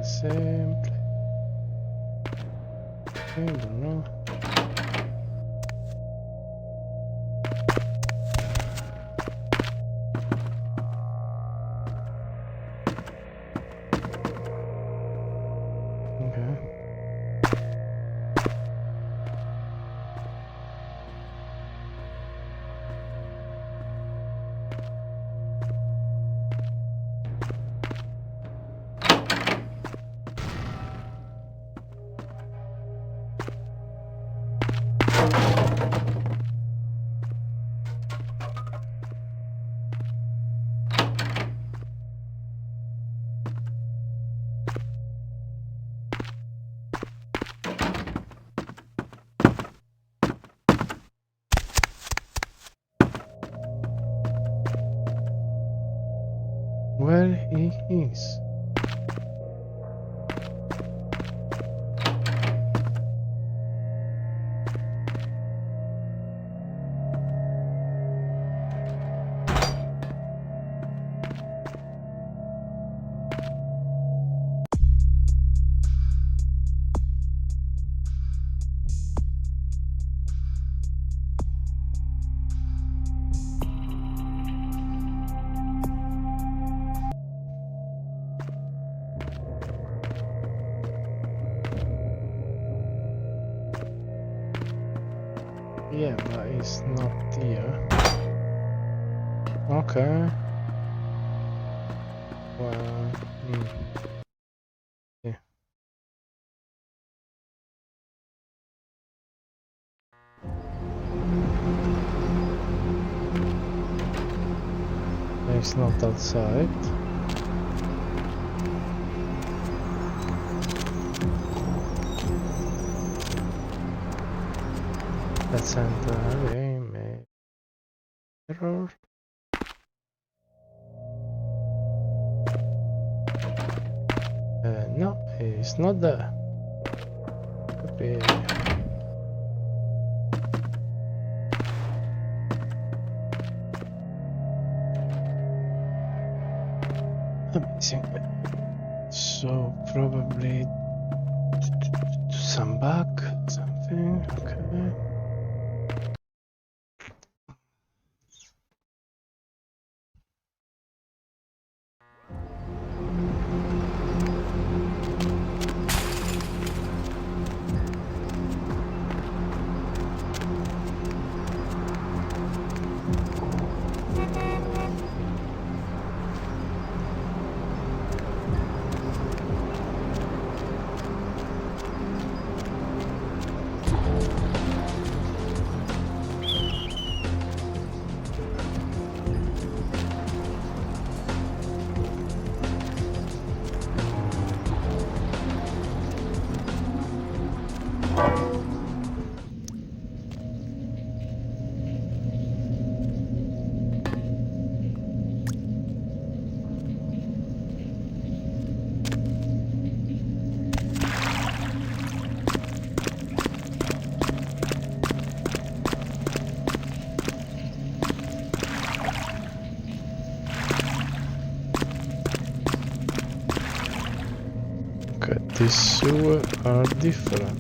Same place. I don't know. Where he is. Yeah, but it's not here. Okay. Well, yeah. It's not outside. Let's enter game. Error. No, it's not there. Okay. Amazing. So probably to some bug, something. Okay. These sewers are different.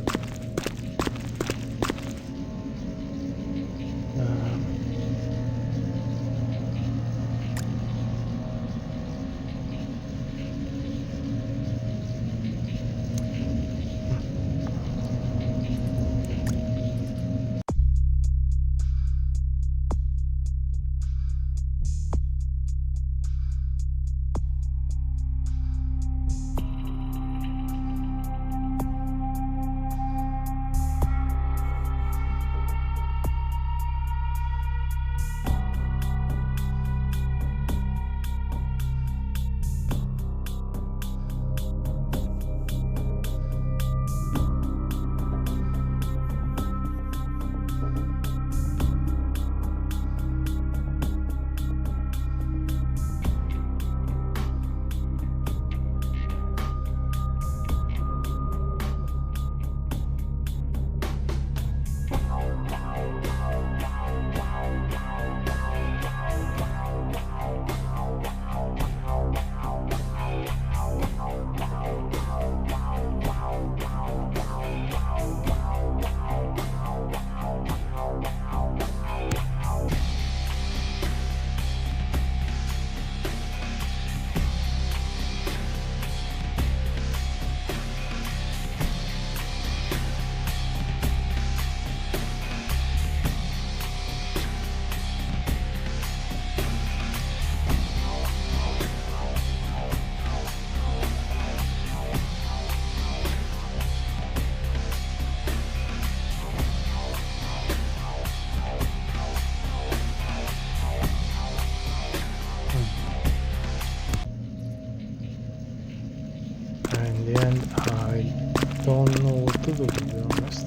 In the end, I don't know what to do, to be honest.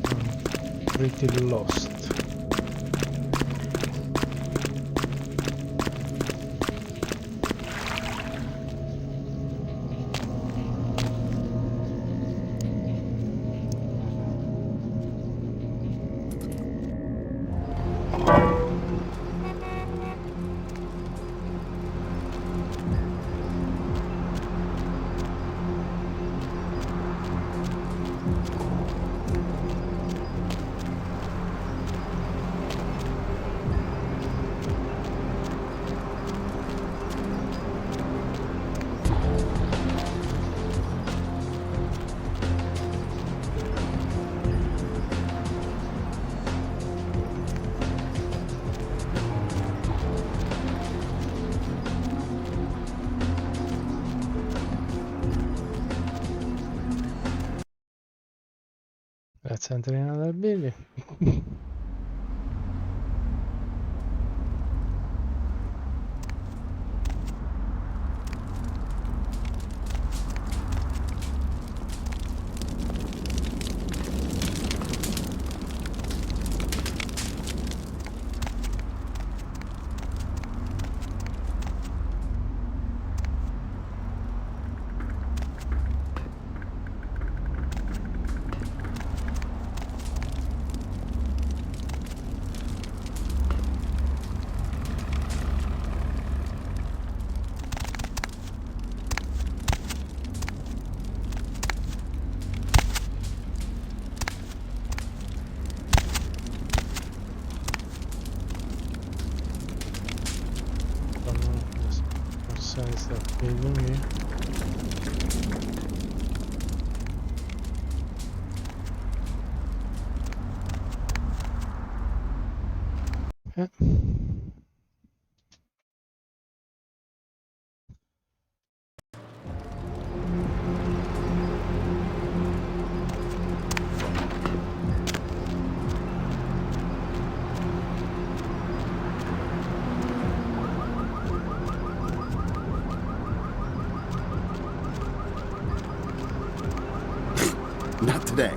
I'm pretty lost. Let's enter another building. Size of building here. Yeah. Not today.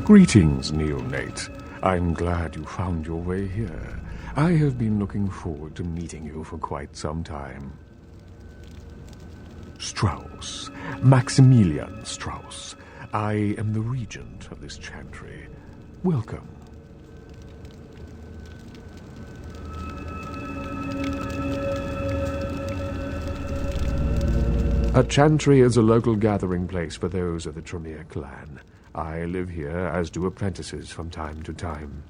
Greetings, neonate. I'm glad you found your way here. I have been looking forward to meeting you for quite some time. Strauss. Maximilian Strauss. I am the regent of this chantry. Welcome. A chantry is a local gathering place for those of the Tremere clan. I live here, as do apprentices from time to time.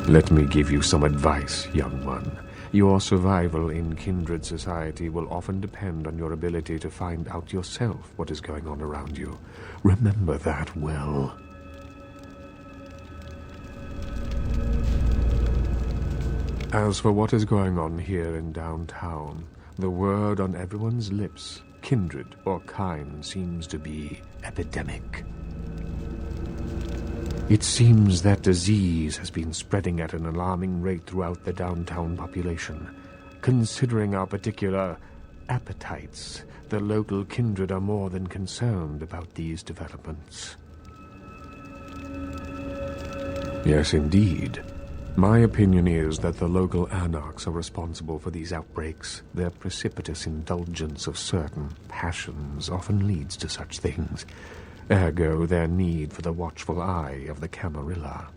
Let me give you some advice, young one. Your survival in kindred society will often depend on your ability to find out yourself what is going on around you. Remember that well. As for what is going on here in downtown, the word on everyone's lips, kindred or kind, seems to be epidemic. It seems that disease has been spreading at an alarming rate throughout the downtown population. Considering our particular appetites, the local kindred are more than concerned about these developments. Yes, indeed. My opinion is that the local anarchs are responsible for these outbreaks. Their precipitous indulgence of certain passions often leads to such things. Ergo, their need for the watchful eye of the Camarilla.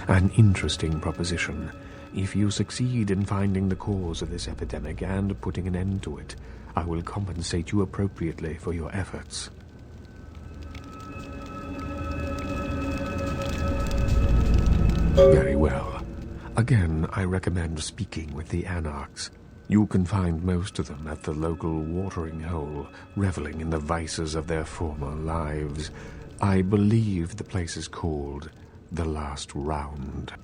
An interesting proposition. If you succeed in finding the cause of this epidemic and putting an end to it, I will compensate you appropriately for your efforts. Very well. Again, I recommend speaking with the anarchs. You can find most of them at the local watering hole, reveling in the vices of their former lives. I believe the place is called The Last Round.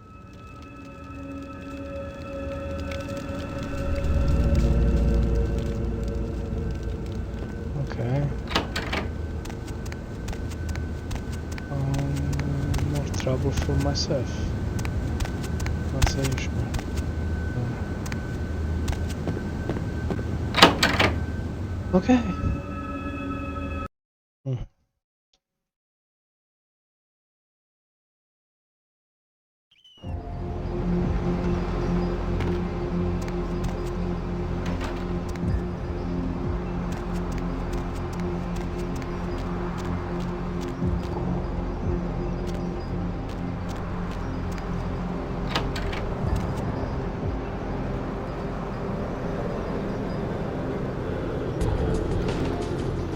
Okay. More trouble for myself. Vissza is már. Oké.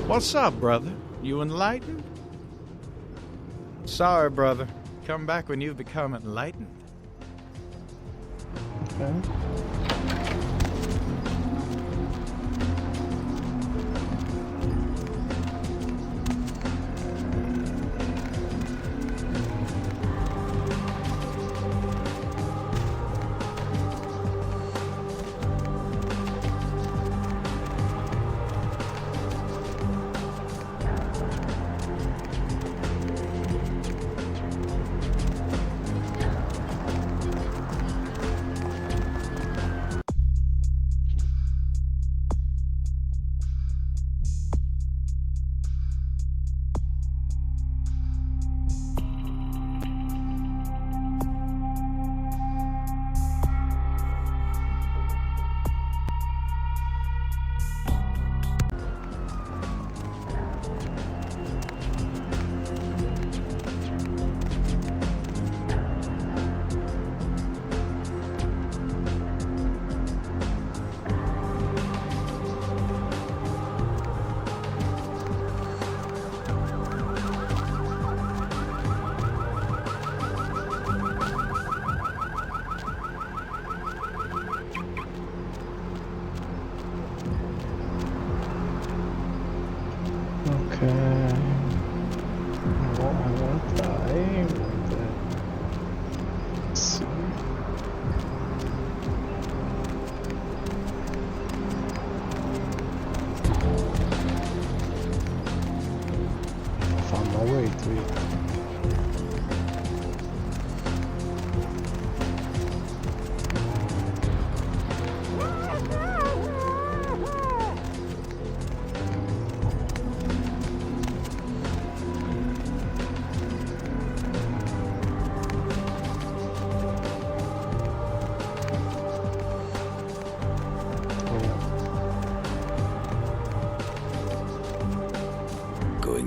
What's up, brother? You enlightened? Sorry, brother. Come back when you've become enlightened. Okay.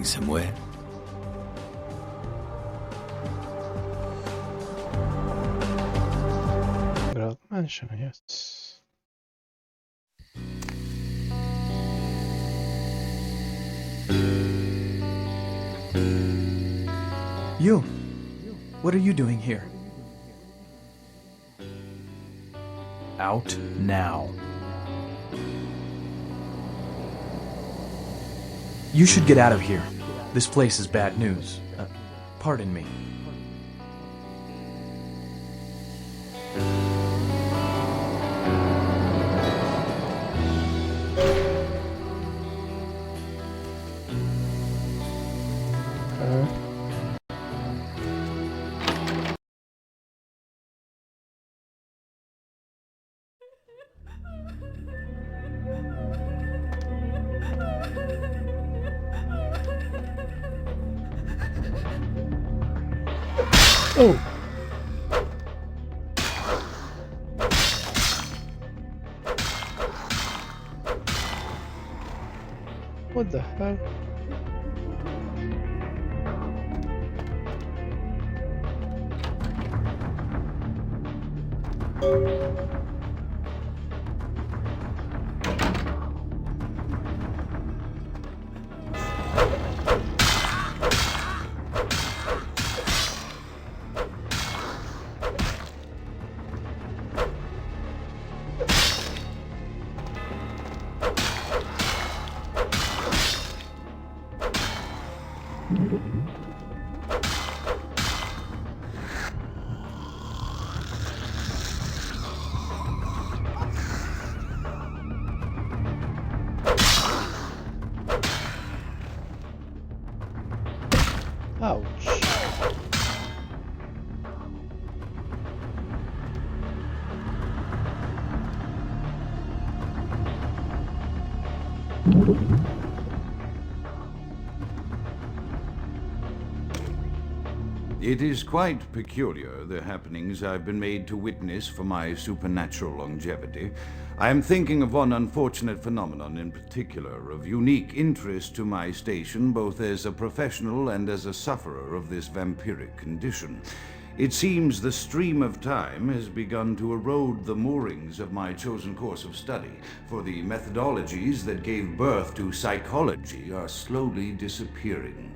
Somewhere. Blood Mansion, yes. You! What are you doing here? Out now. You should get out of here. This place is bad news. Pardon me. Oh! What the hell? It is quite peculiar, the happenings I've been made to witness for my supernatural longevity. I am thinking of one unfortunate phenomenon in particular, of unique interest to my station, both as a professional and as a sufferer of this vampiric condition. It seems the stream of time has begun to erode the moorings of my chosen course of study, for the methodologies that gave birth to psychology are slowly disappearing.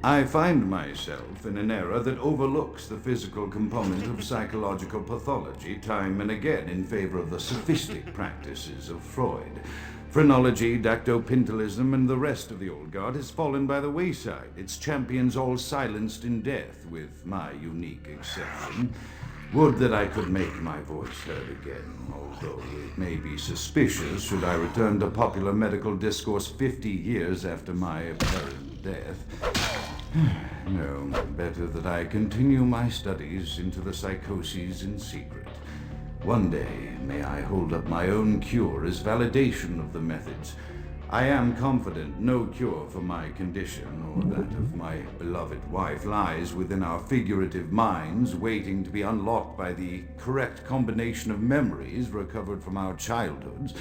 I find myself in an era that overlooks the physical component of psychological pathology time and again in favor of the sophistic practices of Freud. Phrenology, dactopintilism, and the rest of the old guard has fallen by the wayside, its champions all silenced in death, with my unique exception. Would that I could make my voice heard again, although it may be suspicious should I return to popular medical discourse 50 years after my apparent death. No, better that I continue my studies into the psychoses in secret. One day, may I hold up my own cure as validation of the methods. I am confident no cure for my condition, or that of my beloved wife, lies within our figurative minds, waiting to be unlocked by the correct combination of memories recovered from our childhoods.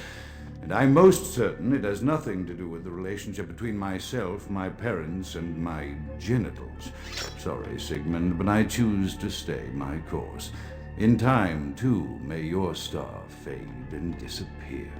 And I'm most certain it has nothing to do with the relationship between myself, my parents, and my genitals. Sorry, Sigmund, but I choose to stay my course. In time, too, may your star fade and disappear.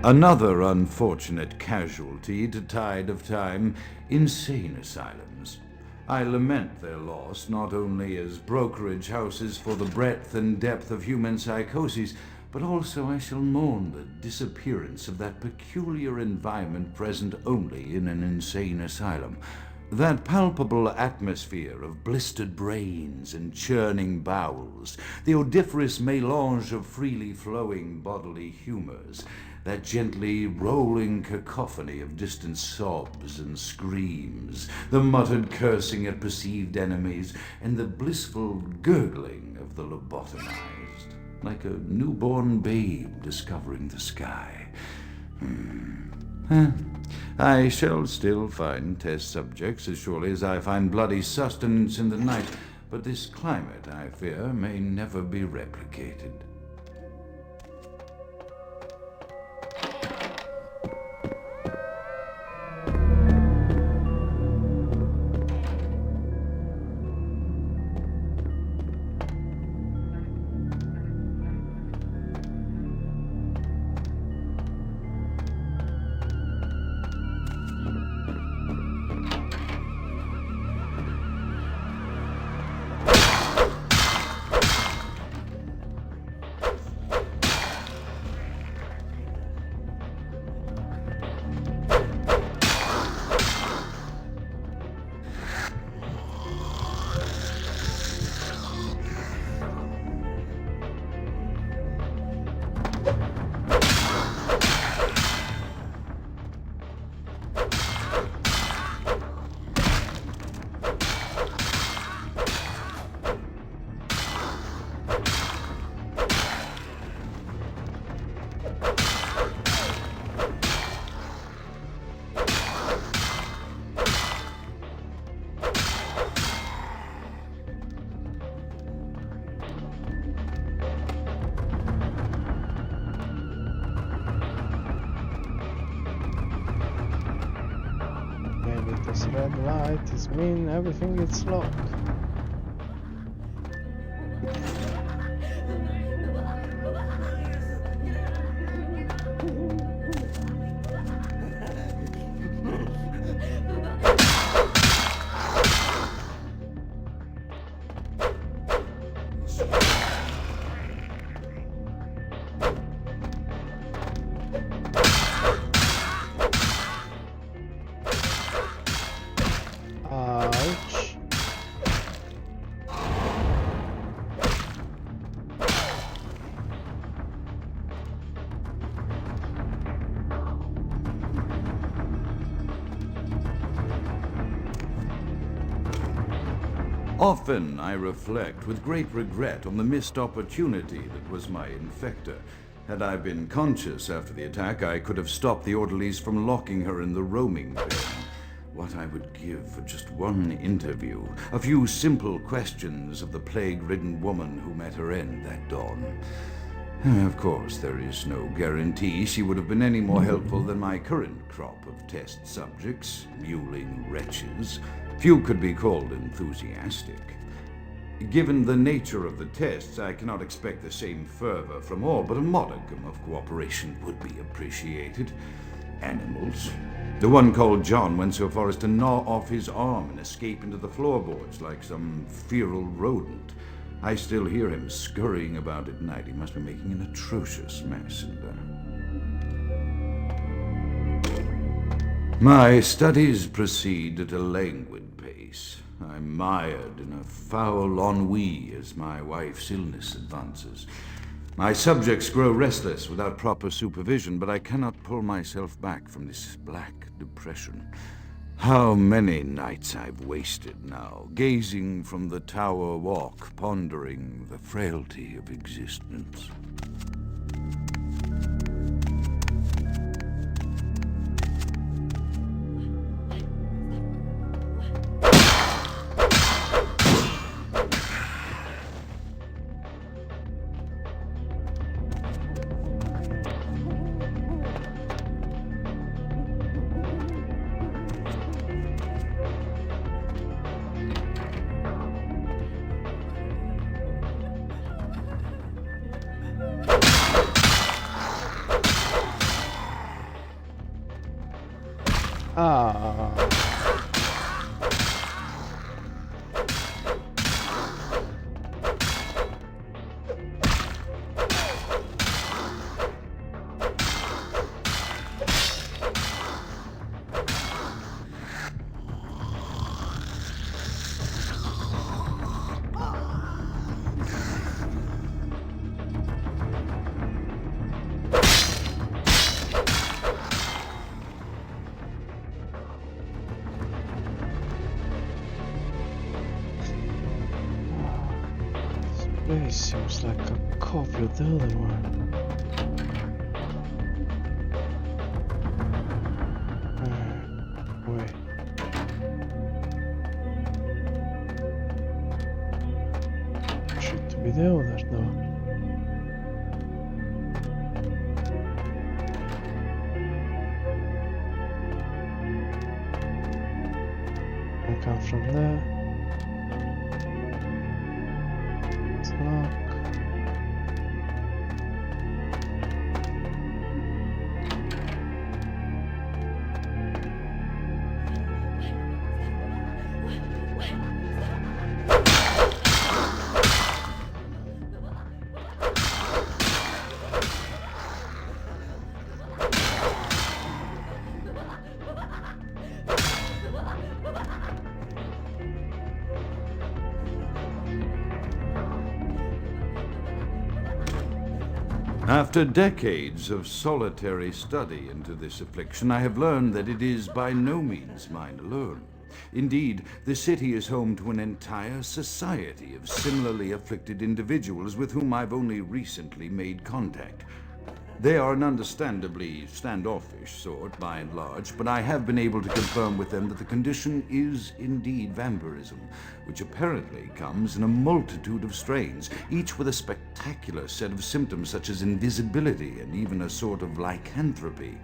Another unfortunate casualty to tide of time, insane asylums. I lament their loss not only as brokerage houses for the breadth and depth of human psychoses, but also I shall mourn the disappearance of that peculiar environment present only in an insane asylum. That palpable atmosphere of blistered brains and churning bowels, the odoriferous melange of freely flowing bodily humors, that gently rolling cacophony of distant sobs and screams, the muttered cursing at perceived enemies, and the blissful gurgling of the lobotomized, like a newborn babe discovering the sky. I shall still find test subjects as surely as I find bloody sustenance in the night, but this climate, I fear, may never be replicated. This red light is mean everything is locked. Often I reflect with great regret on the missed opportunity that was my infector. Had I been conscious after the attack, I could have stopped the orderlies from locking her in the roaming pen. What I would give for just one interview, a few simple questions of the plague-ridden woman who met her end that dawn. Of course, there is no guarantee she would have been any more helpful than my current crop of test subjects, mewling wretches. Few could be called enthusiastic. Given the nature of the tests, I cannot expect the same fervor from all, but a modicum of cooperation would be appreciated. Animals. The one called John went so far as to gnaw off his arm and escape into the floorboards like some feral rodent. I still hear him scurrying about at night. He must be making an atrocious mess in there. My studies proceed at a languid pace. I'm mired in a foul ennui as my wife's illness advances. My subjects grow restless without proper supervision, but I cannot pull myself back from this black depression. How many nights I've wasted now, gazing from the tower walk, pondering the frailty of existence. This seems like a copy of the other one. Wait. Should be the other though. I come from there. Lock. After decades of solitary study into this affliction, I have learned that it is by no means mine alone. Indeed, the city is home to an entire society of similarly afflicted individuals with whom I've only recently made contact. They are an understandably standoffish sort, by and large, but I have been able to confirm with them that the condition is indeed vampirism, which apparently comes in a multitude of strains, each with a spectacular set of symptoms such as invisibility and even a sort of lycanthropy.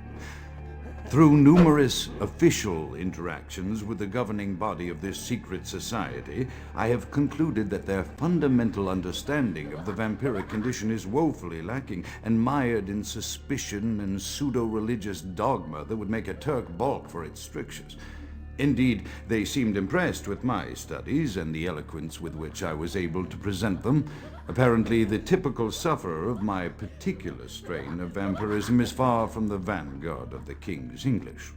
Through numerous official interactions with the governing body of this secret society, I have concluded that their fundamental understanding of the vampiric condition is woefully lacking and mired in suspicion and pseudo-religious dogma that would make a Turk balk for its strictures. Indeed, they seemed impressed with my studies and the eloquence with which I was able to present them. Apparently, the typical sufferer of my particular strain of vampirism is far from the vanguard of the King's English.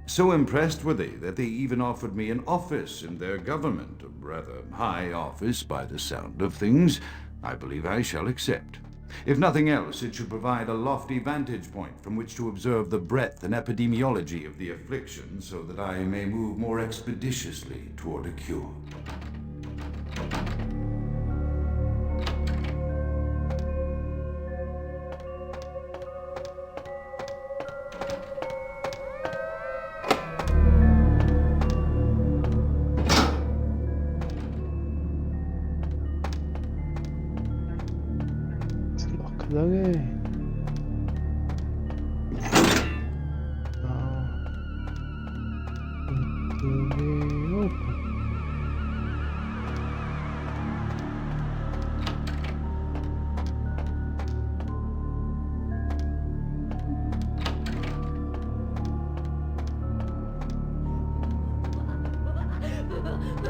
So impressed were they that they even offered me an office in their government, a rather high office by the sound of things. I believe I shall accept. If nothing else, it should provide a lofty vantage point from which to observe the breadth and epidemiology of the affliction, so that I may move more expeditiously toward a cure. I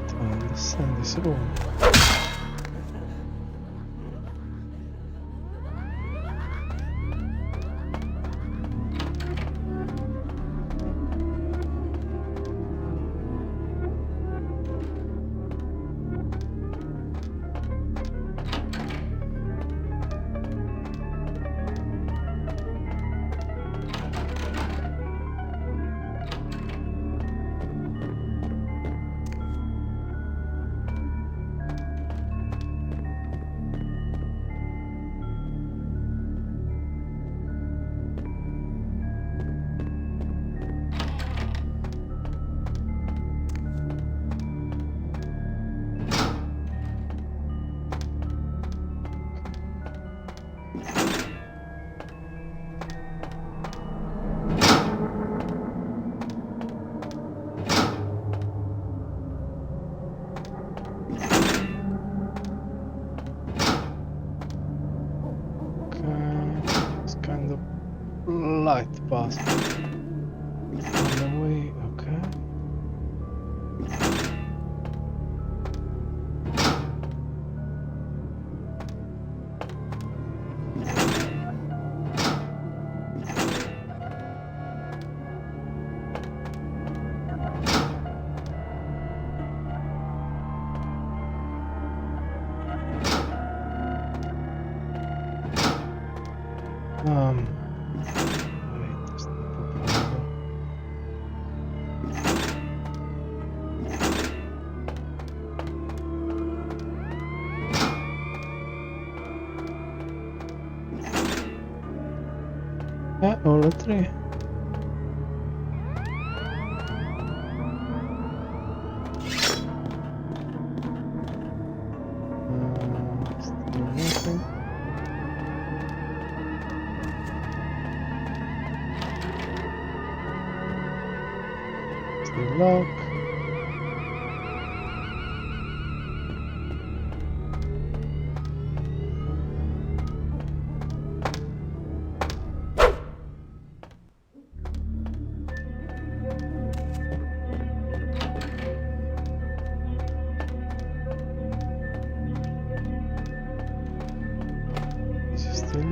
don't understand this room. Light path on the way, okay. All the three. Still nothing. Still lock.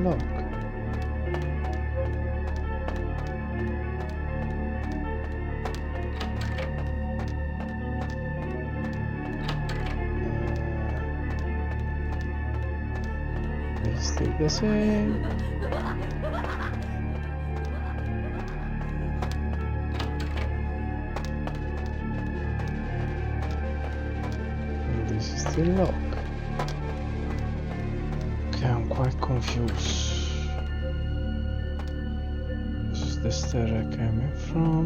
Lock. It's still the same. And this is still locked. I'm quite confused. This is the stair I came in from.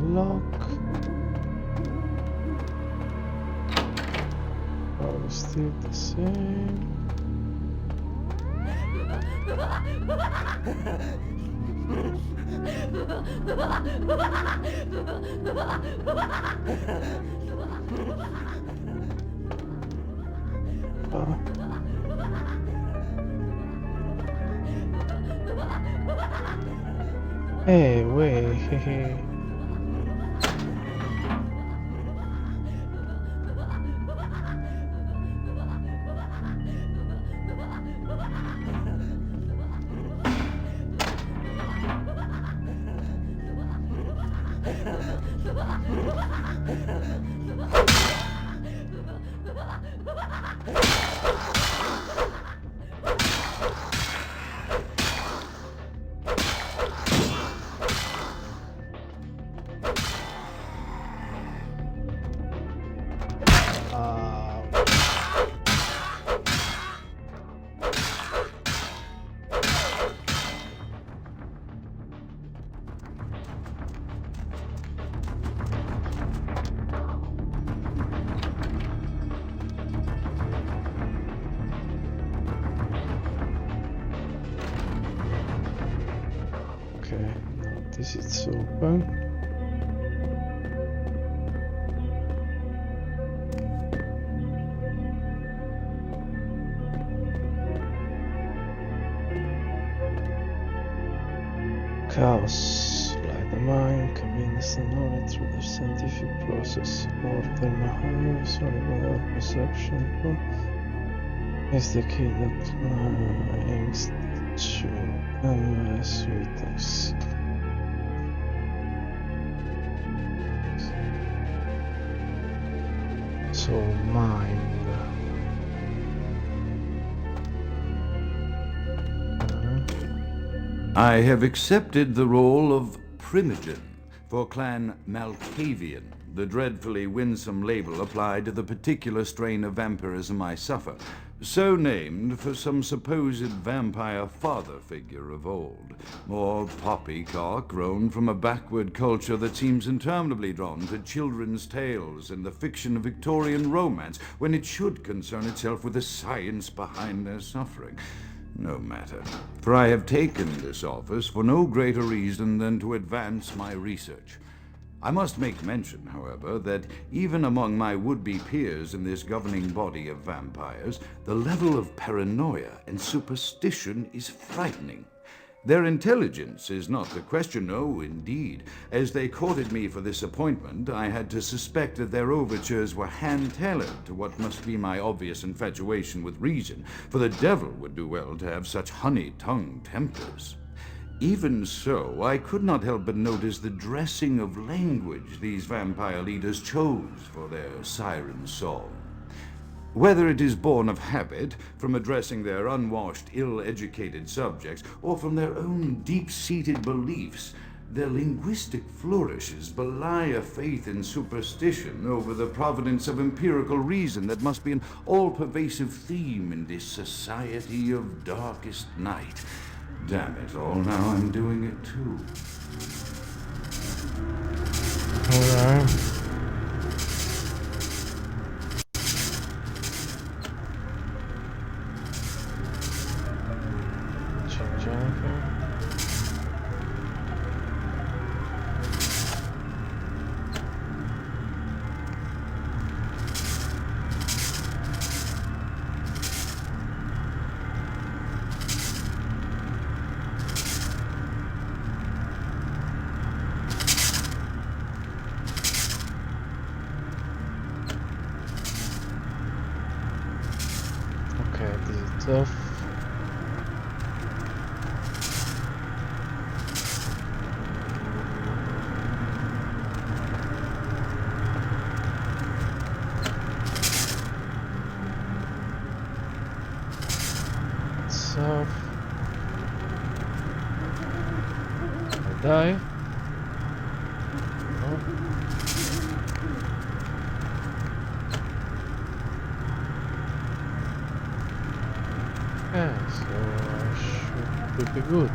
Lock. Oh, still the same. Hey, wait, hey. Okay, now this is open. Chaos, like the mind, convenes the knowledge through the scientific process. Order Mahanos, only without perception. Is the key that aims to sweetness. So mind. I have accepted the role of Primogen for Clan Malkavian, the dreadfully winsome label applied to the particular strain of vampirism I suffer, so named for some supposed vampire father figure of old, more poppycock grown from a backward culture that seems interminably drawn to children's tales and the fiction of Victorian romance when it should concern itself with the science behind their suffering. No matter, for I have taken this office for no greater reason than to advance my research. I must make mention, however, that even among my would-be peers in this governing body of vampires, the level of paranoia and superstition is frightening. Their intelligence is not the question, no, indeed. As they courted me for this appointment, I had to suspect that their overtures were hand-tailored to what must be my obvious infatuation with reason, for the devil would do well to have such honey-tongued tempers. Even so, I could not help but notice the dressing of language these vampire leaders chose for their siren song. Whether it is born of habit, from addressing their unwashed, ill-educated subjects, or from their own deep-seated beliefs, their linguistic flourishes belie a faith in superstition over the providence of empirical reason that must be an all-pervasive theme in this society of darkest night. Damn it all, now I'm doing it too. Alright. Change anything? Okay, this is tough. Tough. I die. No. Okay, so I should be good.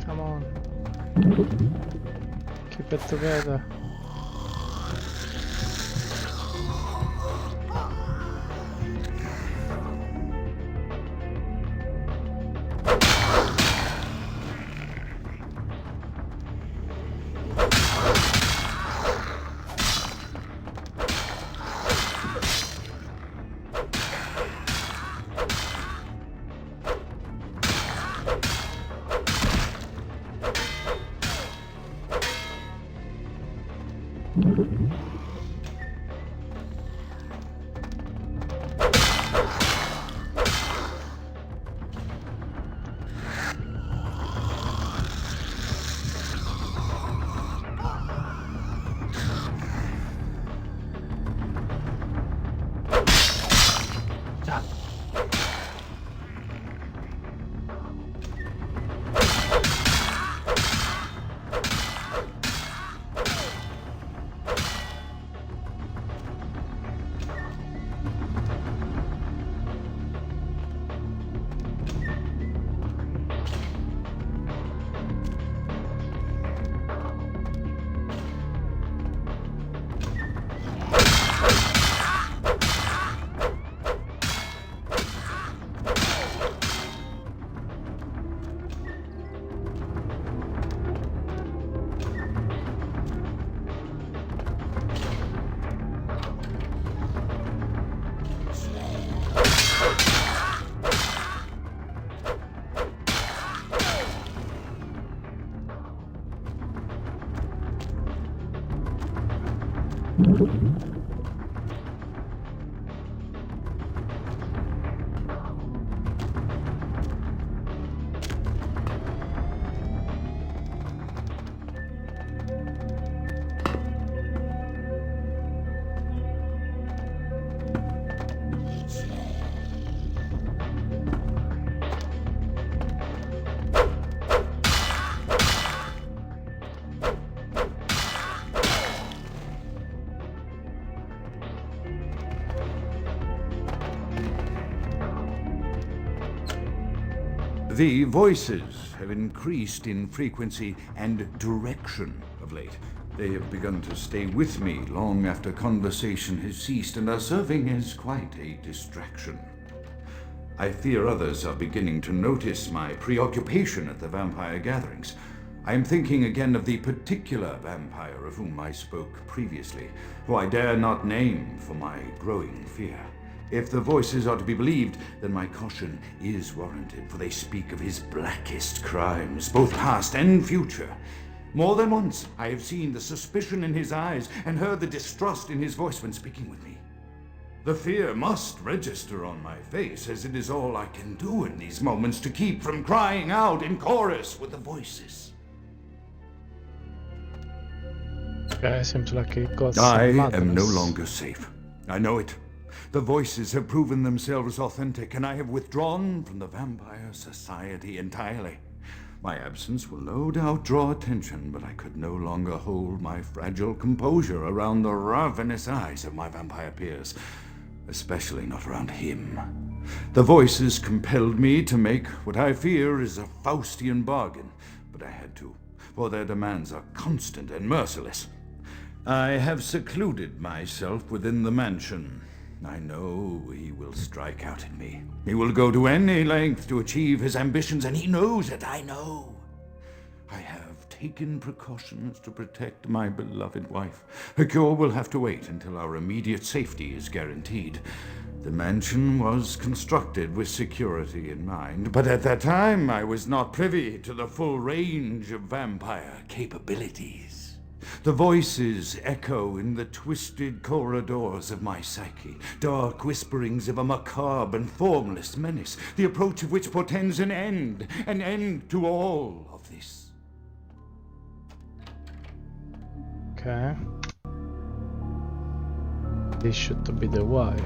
Come on. Keep it together. The voices have increased in frequency and direction of late. They have begun to stay with me long after conversation has ceased and are serving as quite a distraction. I fear others are beginning to notice my preoccupation at the vampire gatherings. I am thinking again of the particular vampire of whom I spoke previously, who I dare not name for my growing fear. If the voices are to be believed, then my caution is warranted, for they speak of his blackest crimes, both past and future. More than once I have seen the suspicion in his eyes and heard the distrust in his voice when speaking with me. The fear must register on my face, as it is all I can do in these moments to keep from crying out in chorus with the voices. Okay, seems like he got I some am no madness. longer safe. I know it. The voices have proven themselves authentic, and I have withdrawn from the Vampire Society entirely. My absence will no doubt draw attention, but I could no longer hold my fragile composure around the ravenous eyes of my vampire peers, especially not around him. The voices compelled me to make what I fear is a Faustian bargain, but I had to, for their demands are constant and merciless. I have secluded myself within the mansion. I know he will strike out at me. He will go to any length to achieve his ambitions, and he knows it, I know. I have taken precautions to protect my beloved wife. Her cure will have to wait until our immediate safety is guaranteed. The mansion was constructed with security in mind, but at that time I was not privy to the full range of vampire capabilities. The voices echo in the twisted corridors of my psyche, dark whisperings of a macabre and formless menace, the approach of which portends an end to all of this. Okay. This should be the wife.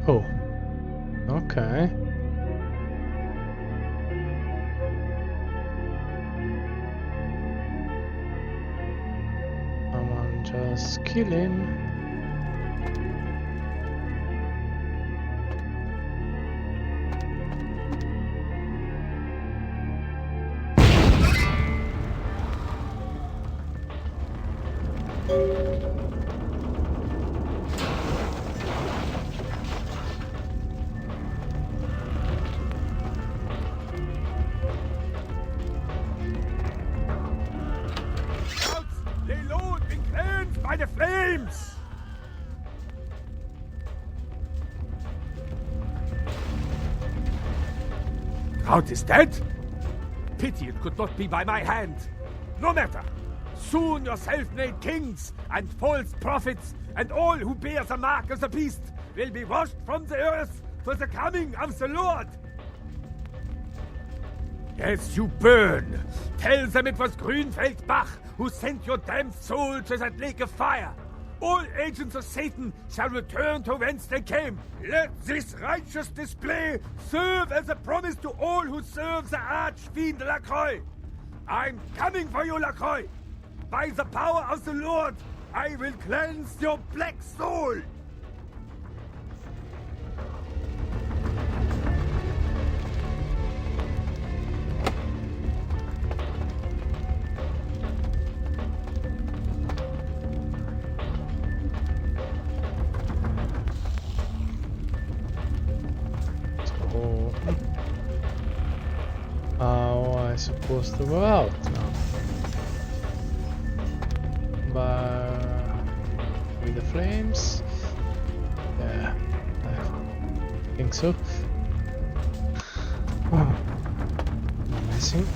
Oh, okay. Someone just kill him. Lay low, been cleansed by the flames! Count is dead? Pity it could not be by my hand. No matter. Soon your self-made kings and false prophets and all who bear the mark of the beast will be washed from the earth for the coming of the Lord. Yes, you burn. Tell them it was Grünfeld Bach who sent your damned soul to that lake of fire. All agents of Satan shall return to whence they came. Let this righteous display serve as a promise to all who serve the archfiend Lacroix. I'm coming for you, Lacroix. By the power of the Lord, I will cleanse your black soul. How am I supposed to go out now? With the flames? Yeah, I think so. Oh, amazing.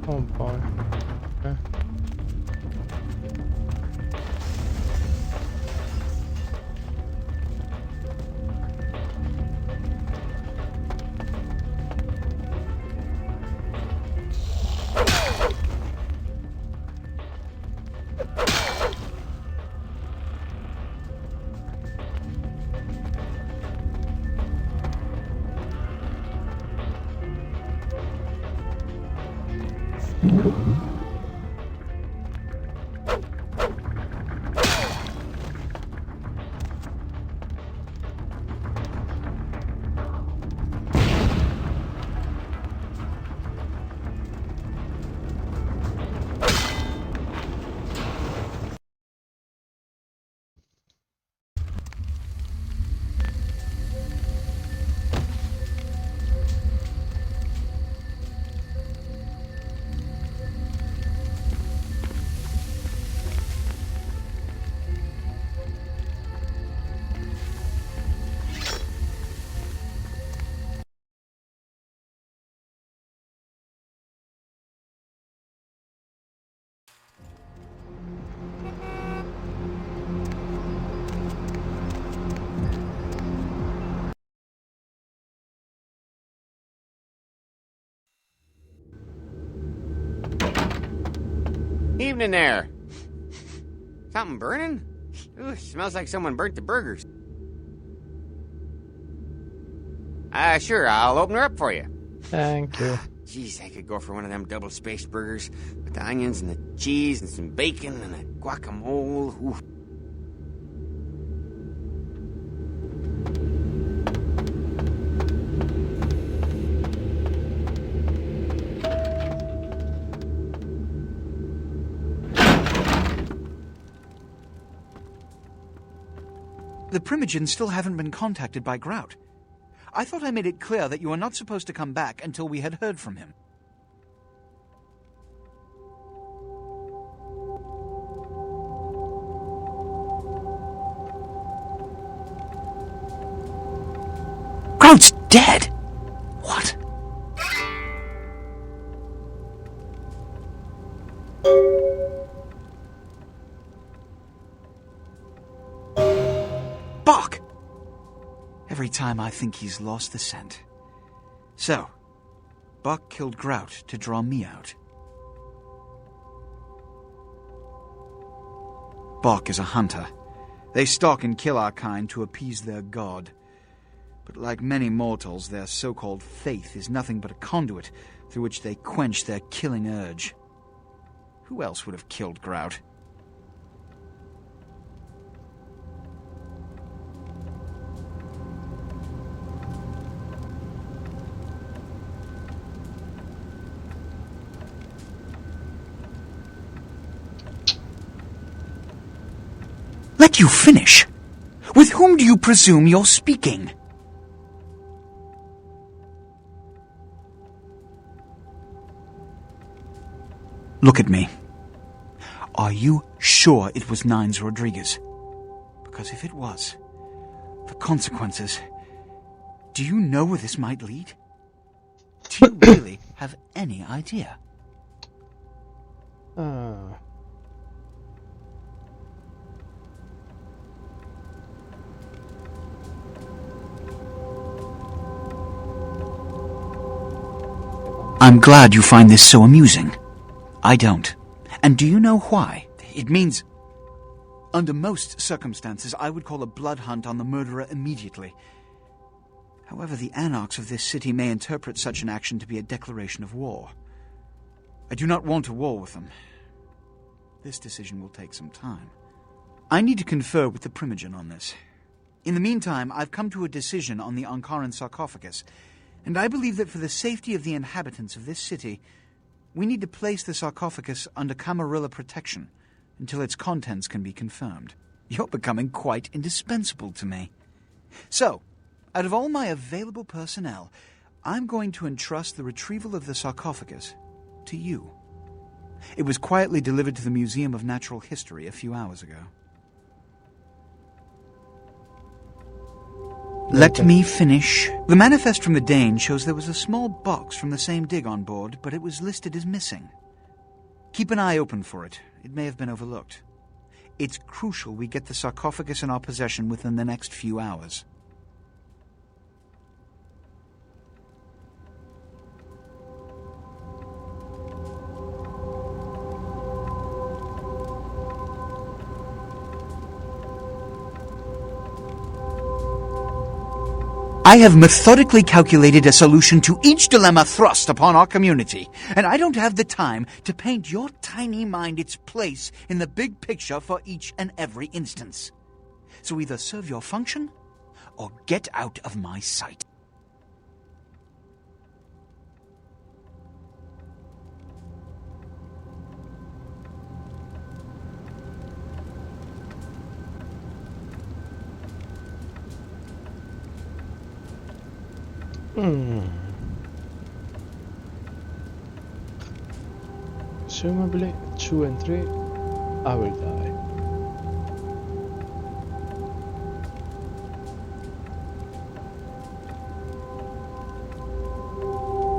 Oh boy. Okay. Evening there. Something burning? Ooh, smells like someone burnt the burgers. Sure, I'll open her up for you. Thank you. Jeez, I could go for one of them double-spaced burgers with the onions and the cheese and some bacon and a guacamole. Ooh. The Primogens still haven't been contacted by Grout. I thought I made it clear that you were not supposed to come back until we had heard from him. Grout's dead! What? Bach! Every time I think he's lost the scent. So, Buck killed Grout to draw me out. Bach is a hunter. They stalk and kill our kind to appease their god. But like many mortals, their so-called faith is nothing but a conduit through which they quench their killing urge. Who else would have killed Grout? Let you finish. With whom do you presume you're speaking? Look at me. Are you sure it was Nines Rodriguez? Because if it was, the consequences... Do you know where this might lead? Do you really have any idea? I'm glad you find this so amusing. I don't. And do you know why? It means... Under most circumstances, I would call a blood hunt on the murderer immediately. However, the anarchs of this city may interpret such an action to be a declaration of war. I do not want a war with them. This decision will take some time. I need to confer with the Primogen on this. In the meantime, I've come to a decision on the Ankaran sarcophagus, and I believe that for the safety of the inhabitants of this city, we need to place the sarcophagus under Camarilla protection until its contents can be confirmed. You're becoming quite indispensable to me. So, out of all my available personnel, I'm going to entrust the retrieval of the sarcophagus to you. It was quietly delivered to the Museum of Natural History a few hours ago. Let me finish. The manifest from the Dane shows there was a small box from the same dig on board, but it was listed as missing. Keep an eye open for it. It may have been overlooked. It's crucial we get the sarcophagus in our possession within the next few hours. I have methodically calculated a solution to each dilemma thrust upon our community, and I don't have the time to paint your tiny mind its place in the big picture for each and every instance. So either serve your function, or get out of my sight. Presumably 2 and 3, I will die.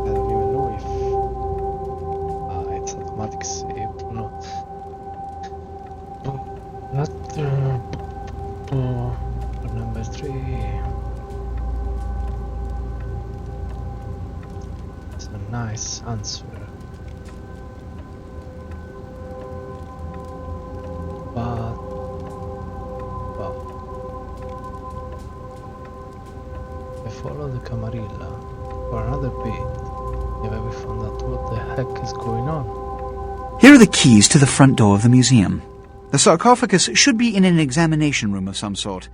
I don't even know if it's automatic save or not. For number 3. It's a nice answer. follow the Camarilla for another bit. Have we found out what the heck is going on? Here are the keys to the front door of the museum. The sarcophagus should be in an examination room of some sort.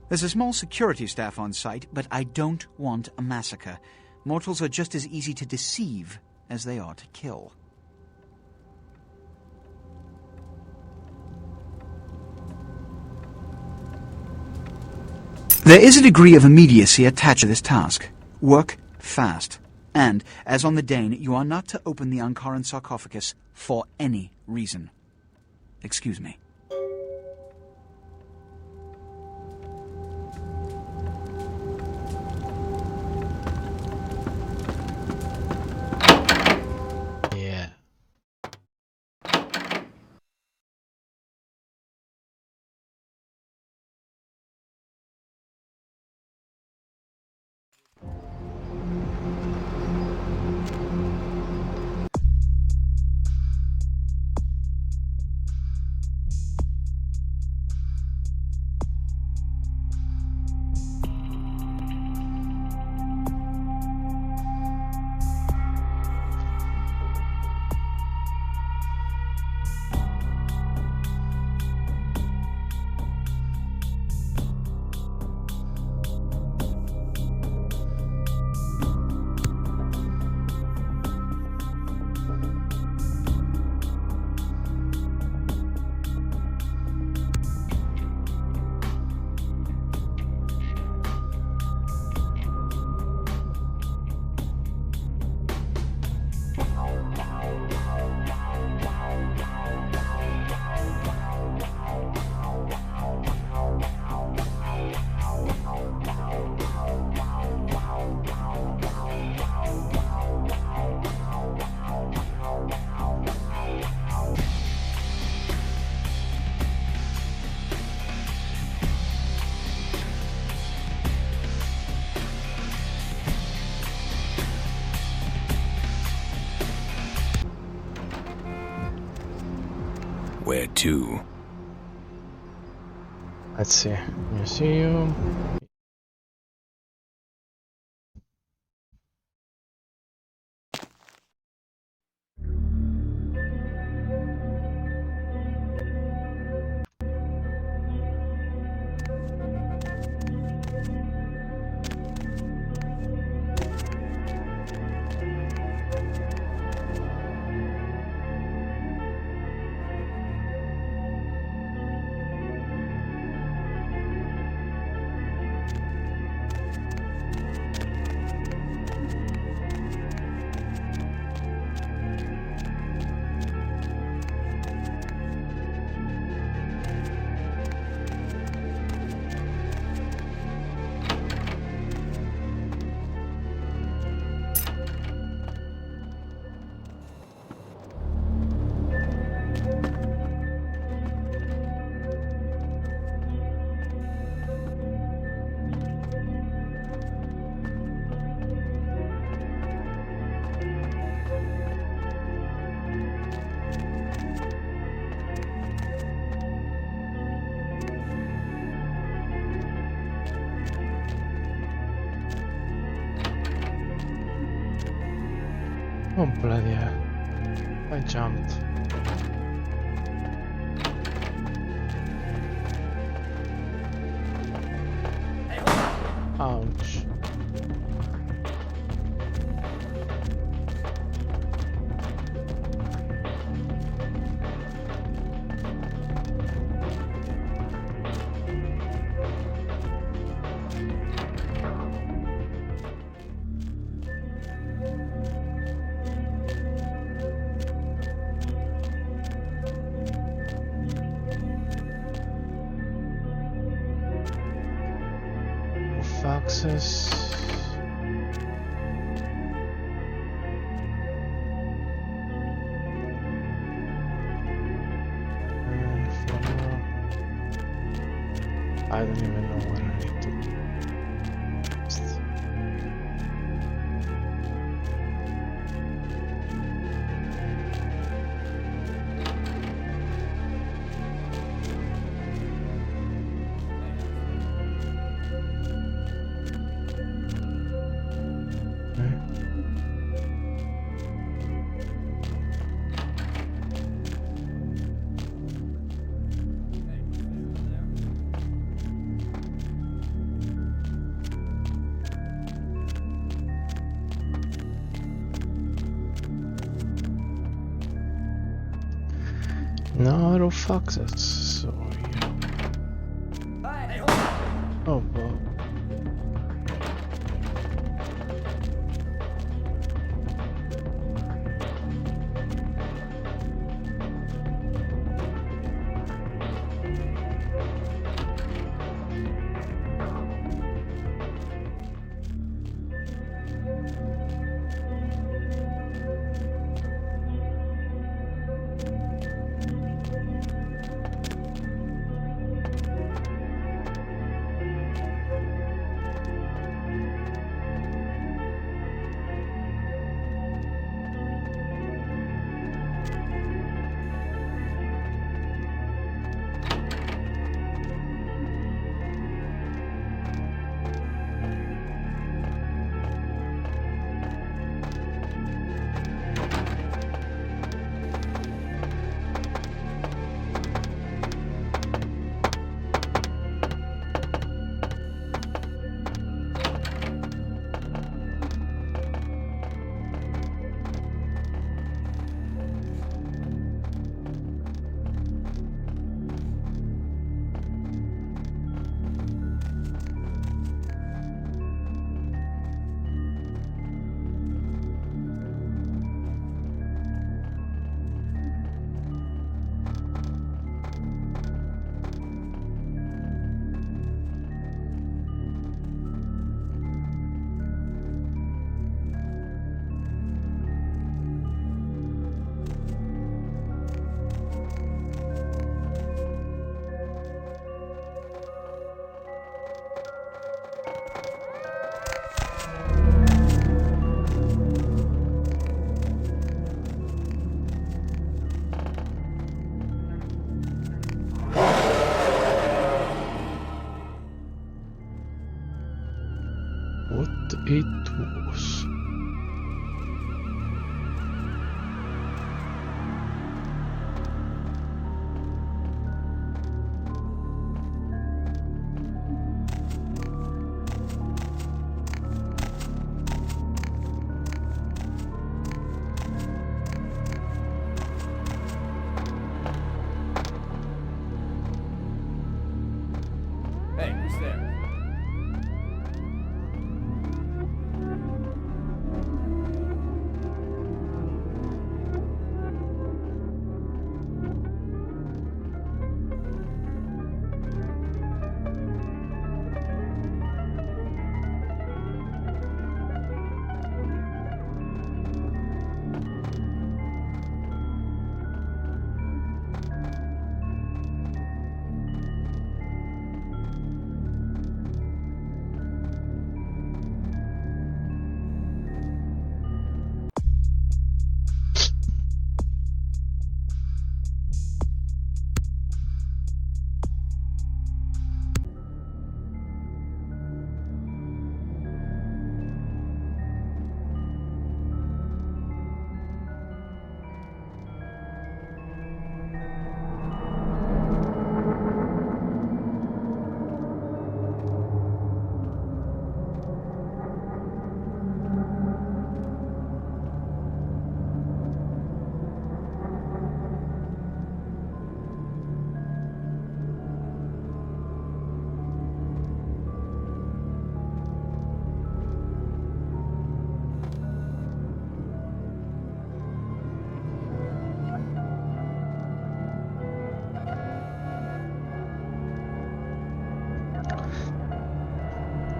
There's a small security staff on site, but I don't want a massacre. Mortals are just as easy to deceive as they are to kill. There is a degree of immediacy attached to this task. Work fast. And, as on the Dane, you are not to open the Ankaran sarcophagus for any reason. Excuse me. Yeah. Where to? Let's see. Museum. Oh bloody hell. I jumped. Ouch. Foxes. I don't even know what I need to do. No, I don't fuck that. So yeah. Oh well. What it was. Hey, who's there?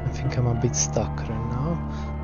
I think I'm a bit stuck right now.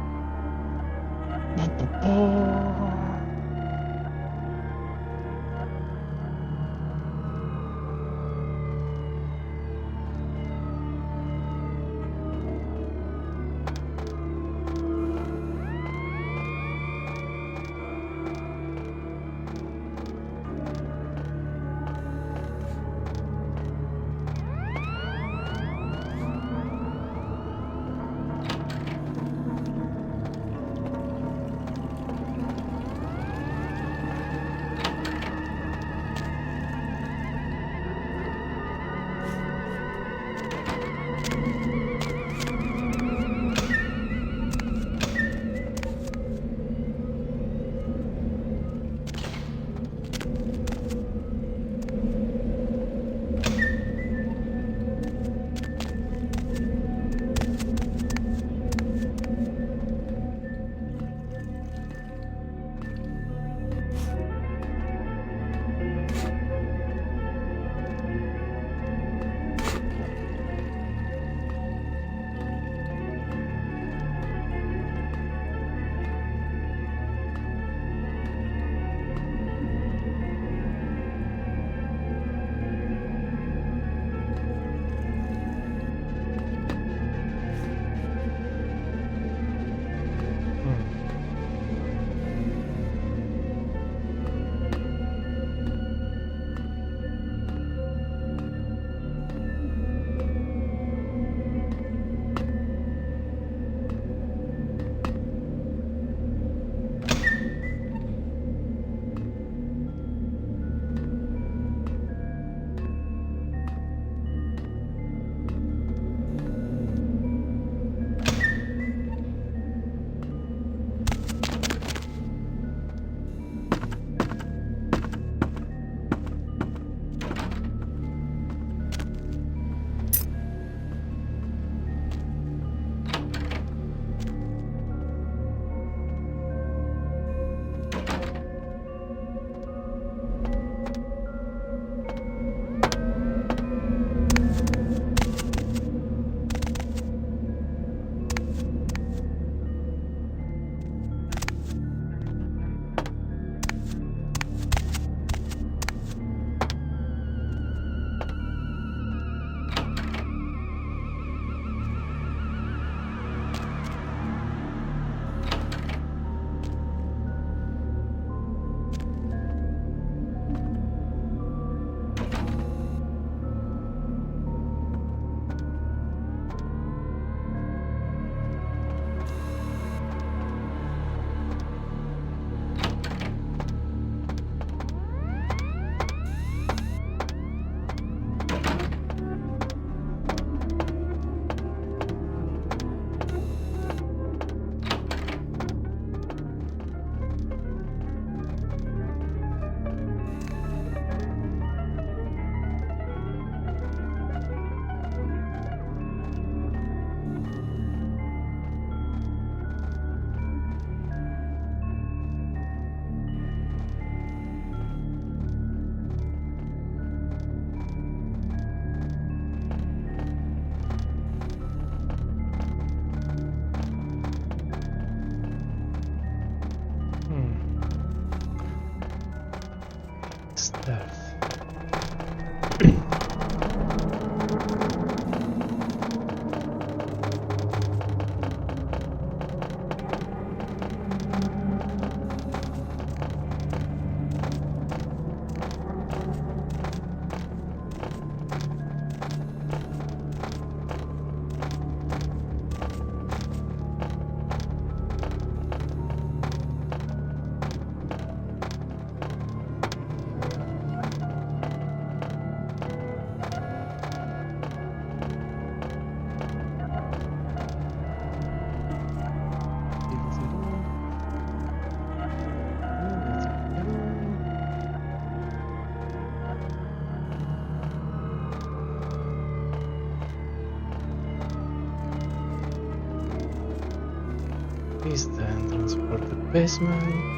is the entrance for the basement.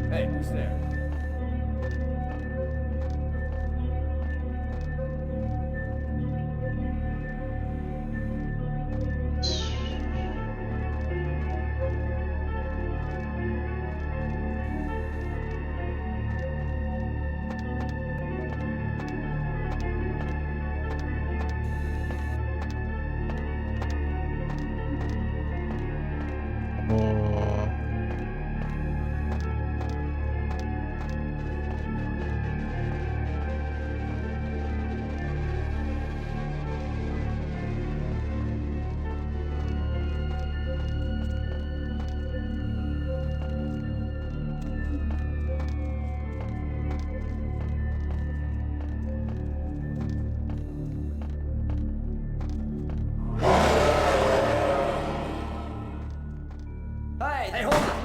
Hey, who's there? Hey, hold it!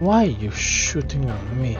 Why are you shooting on me?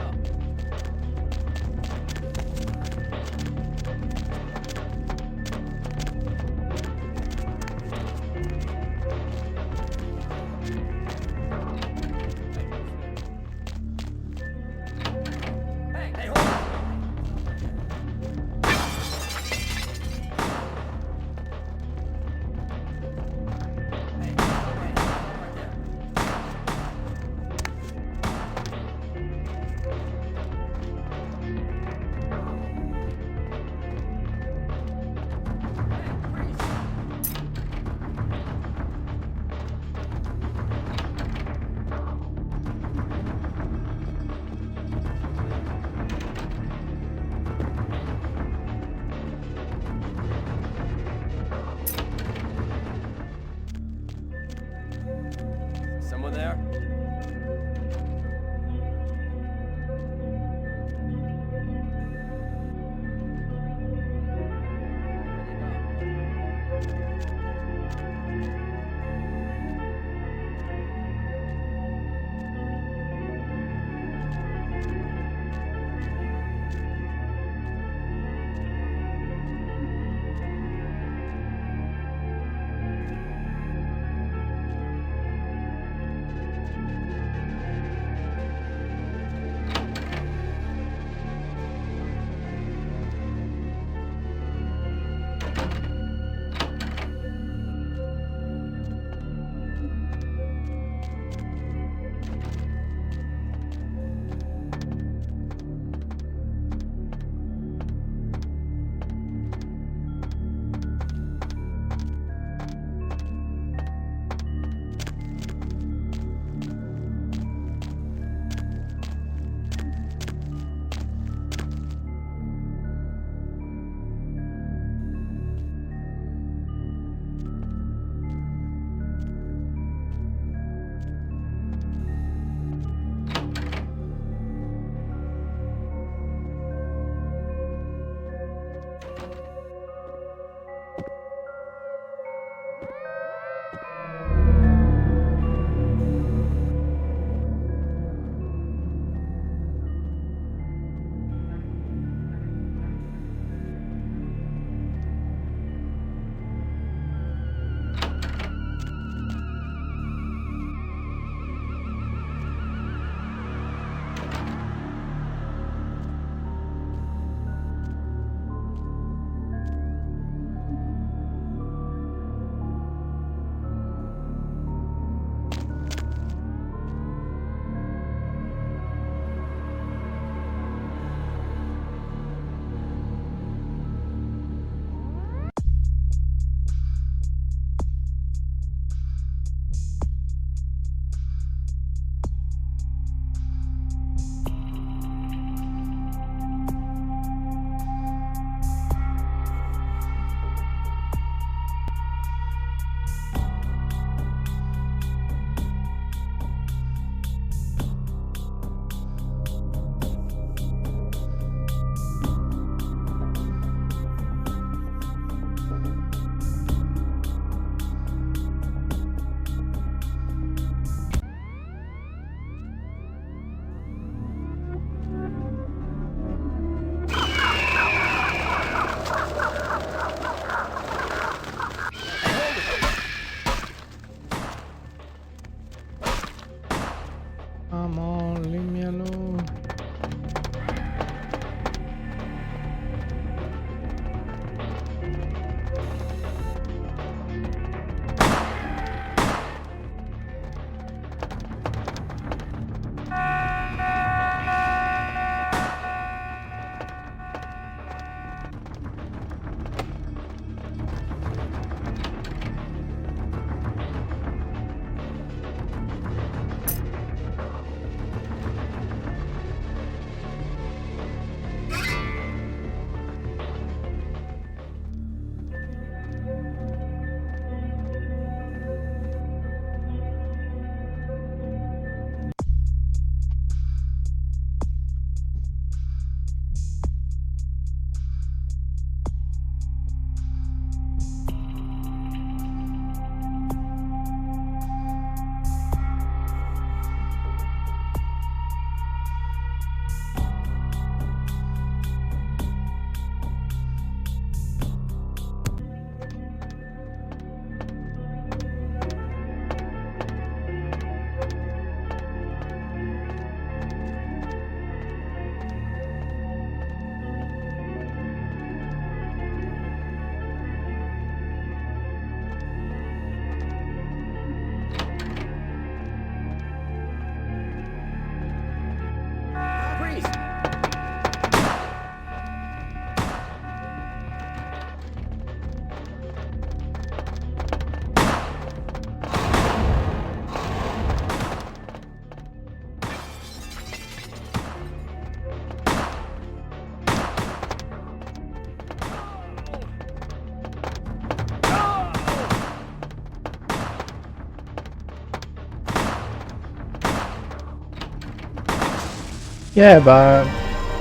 Yeah, but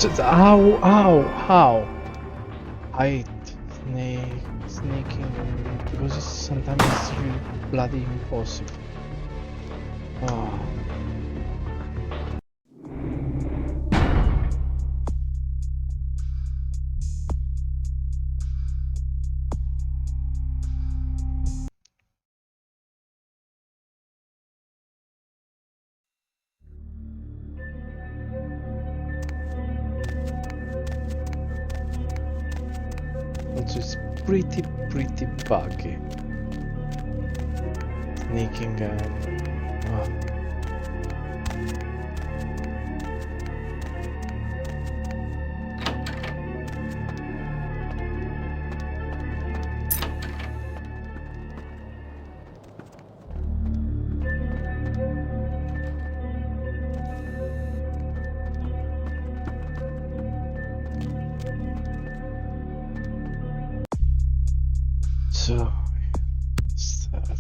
just how? I sneaking because sometimes it's really bloody impossible. Oh. Also, it's pretty buggy. Sneaking wow. So, start.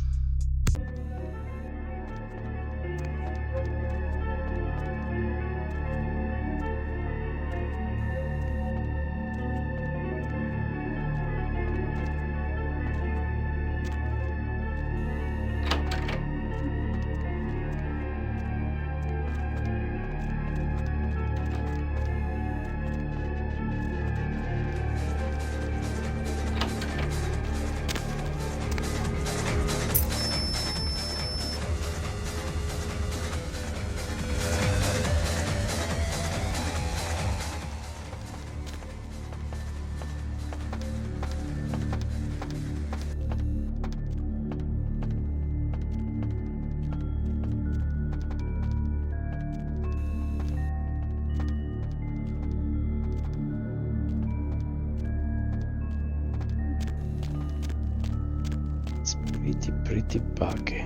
It's pretty buggy.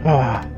Ah.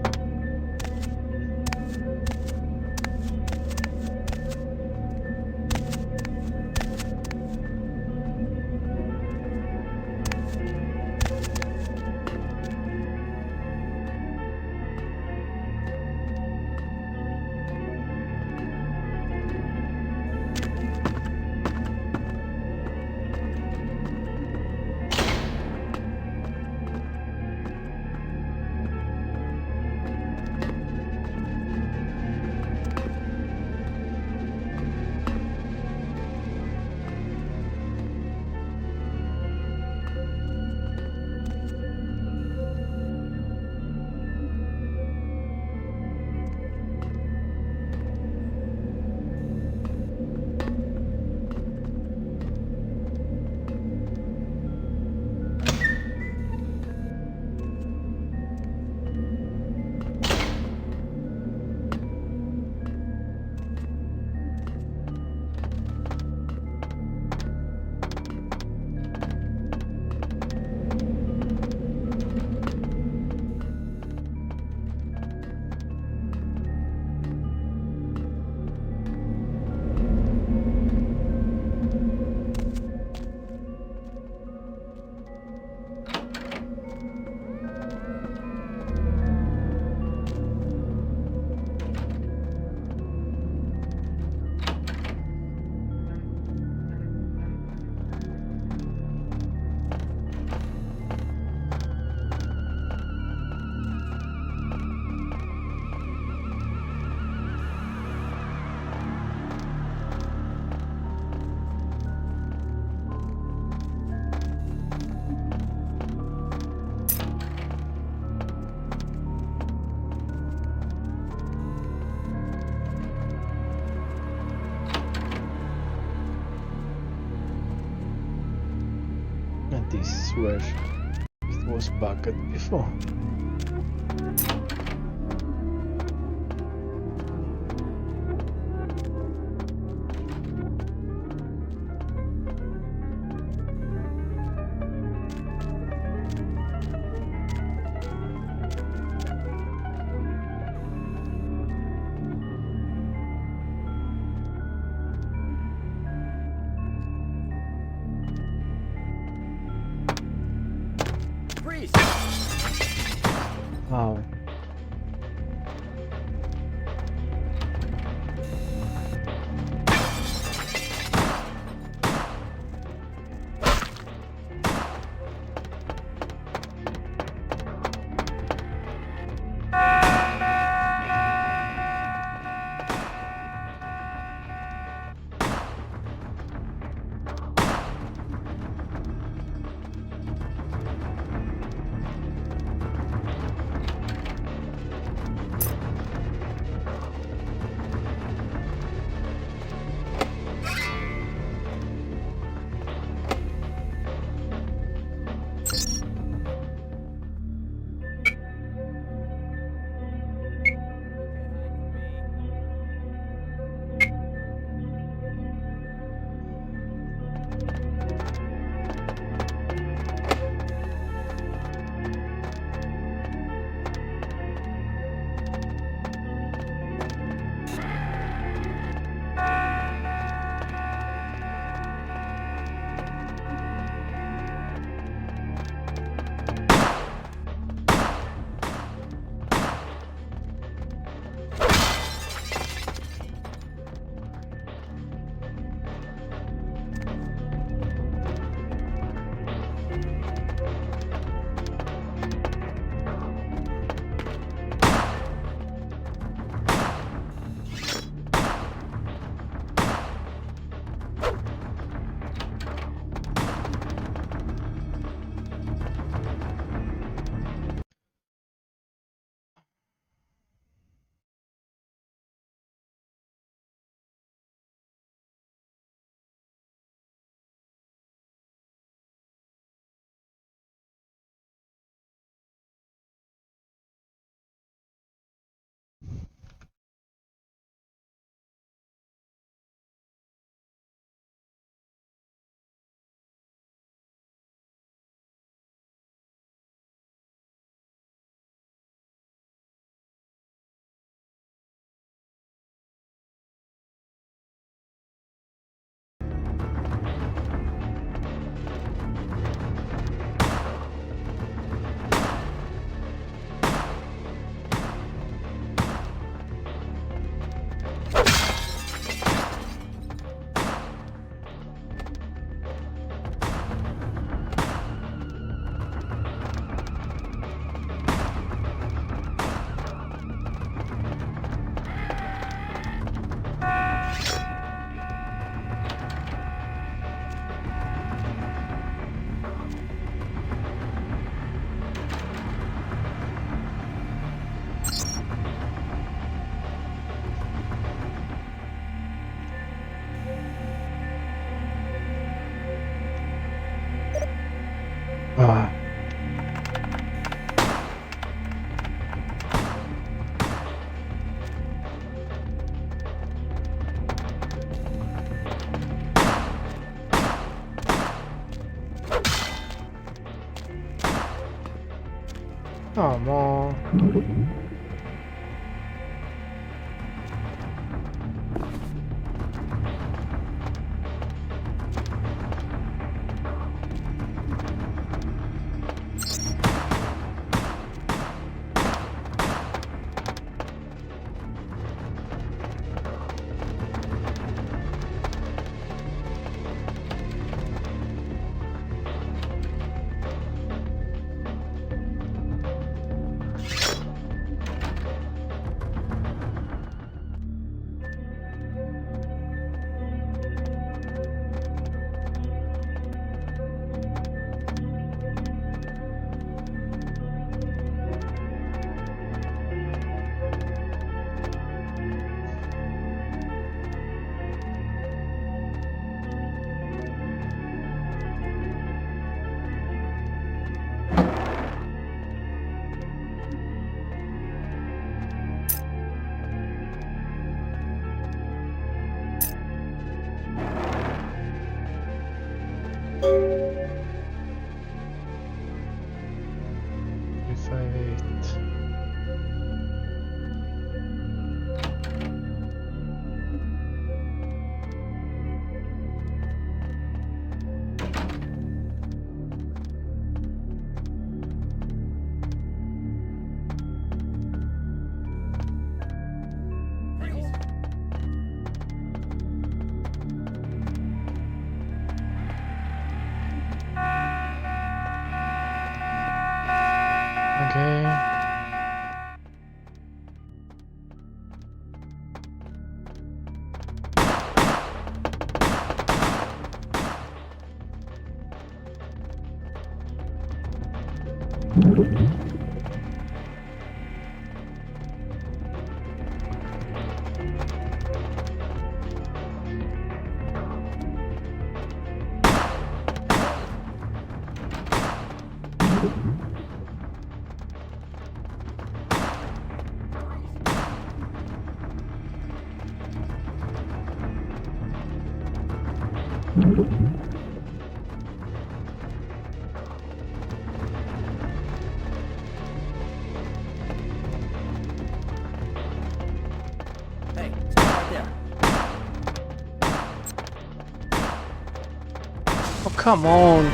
And this is where it was bugged before. Wow. Hey, stop right there. Oh, come on.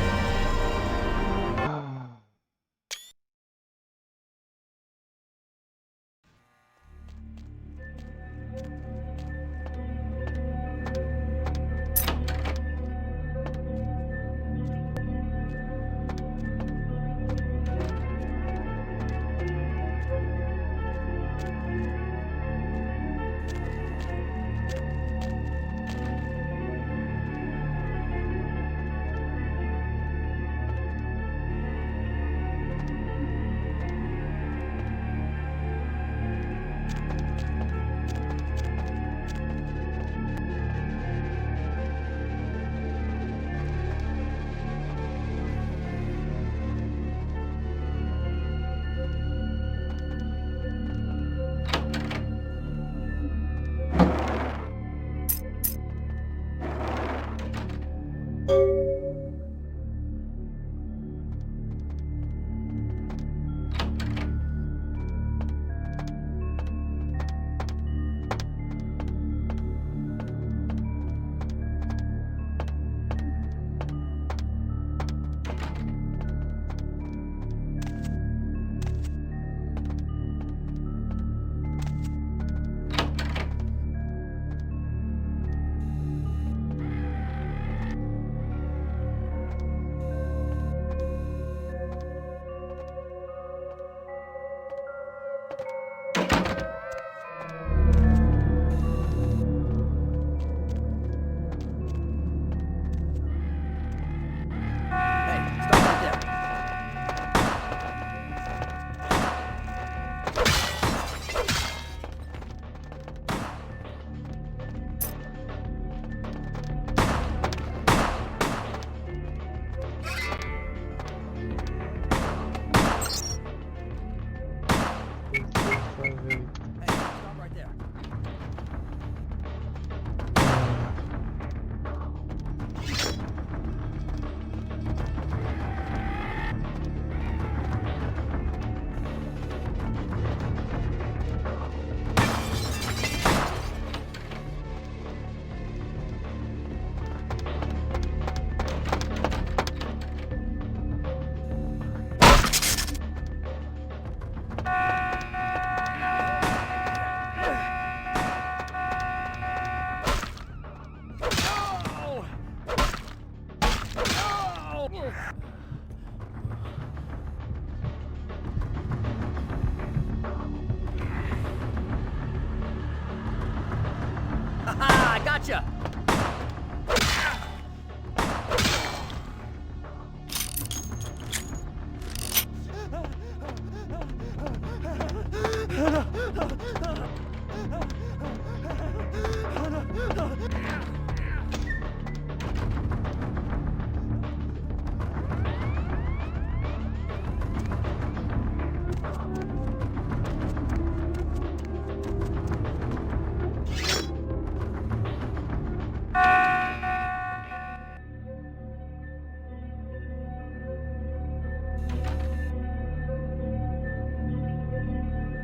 Gotcha!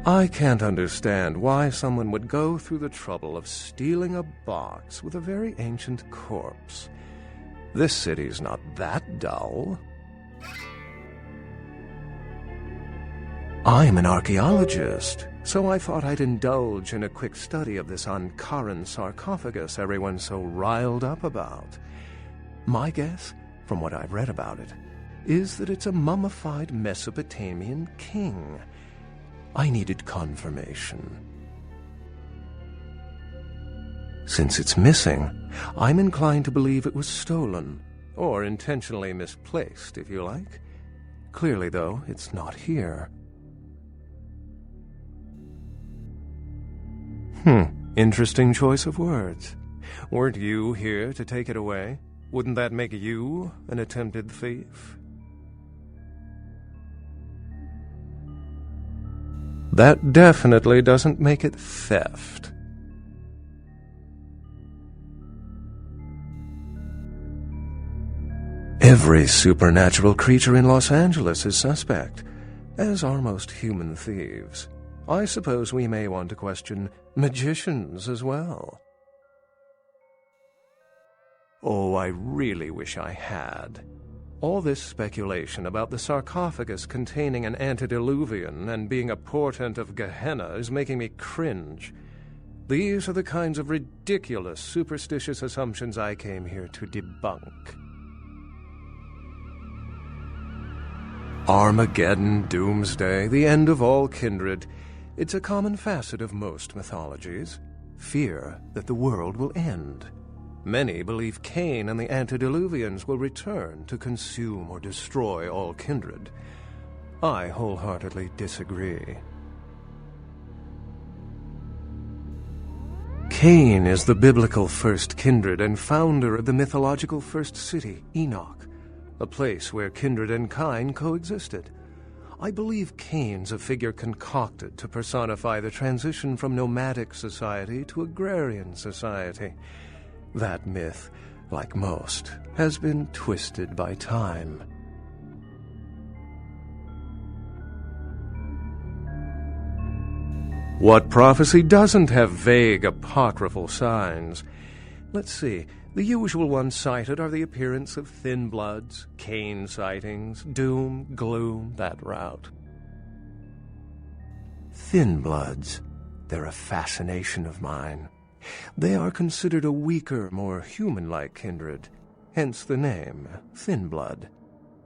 I can't understand why someone would go through the trouble of stealing a box with a very ancient corpse. This city's not that dull. I'm an archaeologist, so I thought I'd indulge in a quick study of this Ankaran sarcophagus everyone's so riled up about. My guess, from what I've read about it, is that it's a mummified Mesopotamian king. I needed confirmation. Since it's missing, I'm inclined to believe it was stolen, or intentionally misplaced, if you like. Clearly, though, it's not here. Interesting choice of words. Weren't you here to take it away? Wouldn't that make you an attempted thief? That definitely doesn't make it theft. Every supernatural creature in Los Angeles is suspect, as are most human thieves. I suppose we may want to question magicians as well. Oh, I really wish I had. All this speculation about the sarcophagus containing an antediluvian and being a portent of Gehenna is making me cringe. These are the kinds of ridiculous, superstitious assumptions I came here to debunk. Armageddon, doomsday, the end of all kindred. It's a common facet of most mythologies. Fear that the world will end. Many believe Cain and the antediluvians will return to consume or destroy all kindred. I wholeheartedly disagree. Cain is the biblical first kindred and founder of the mythological first city, Enoch, a place where kindred and kind coexisted. I believe Cain's a figure concocted to personify the transition from nomadic society to agrarian society. That myth, like most, has been twisted by time. What prophecy doesn't have vague apocryphal signs? Let's see. The usual ones cited are the appearance of thin bloods, Cain sightings, doom, gloom, that route. Thin bloods, they're a fascination of mine. They are considered a weaker, more human-like kindred, hence the name, Thin Blood.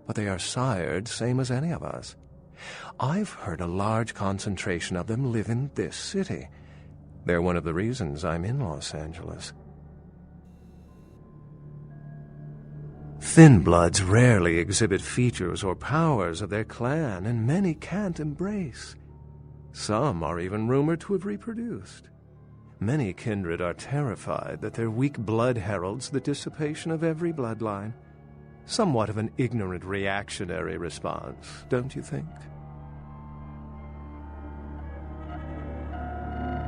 But they are sired same as any of us. I've heard a large concentration of them live in this city. They're one of the reasons I'm in Los Angeles. Thin Bloods rarely exhibit features or powers of their clan, and many can't embrace. Some are even rumored to have reproduced. Many kindred are terrified that their weak blood heralds the dissipation of every bloodline. Somewhat of an ignorant reactionary response, don't you think?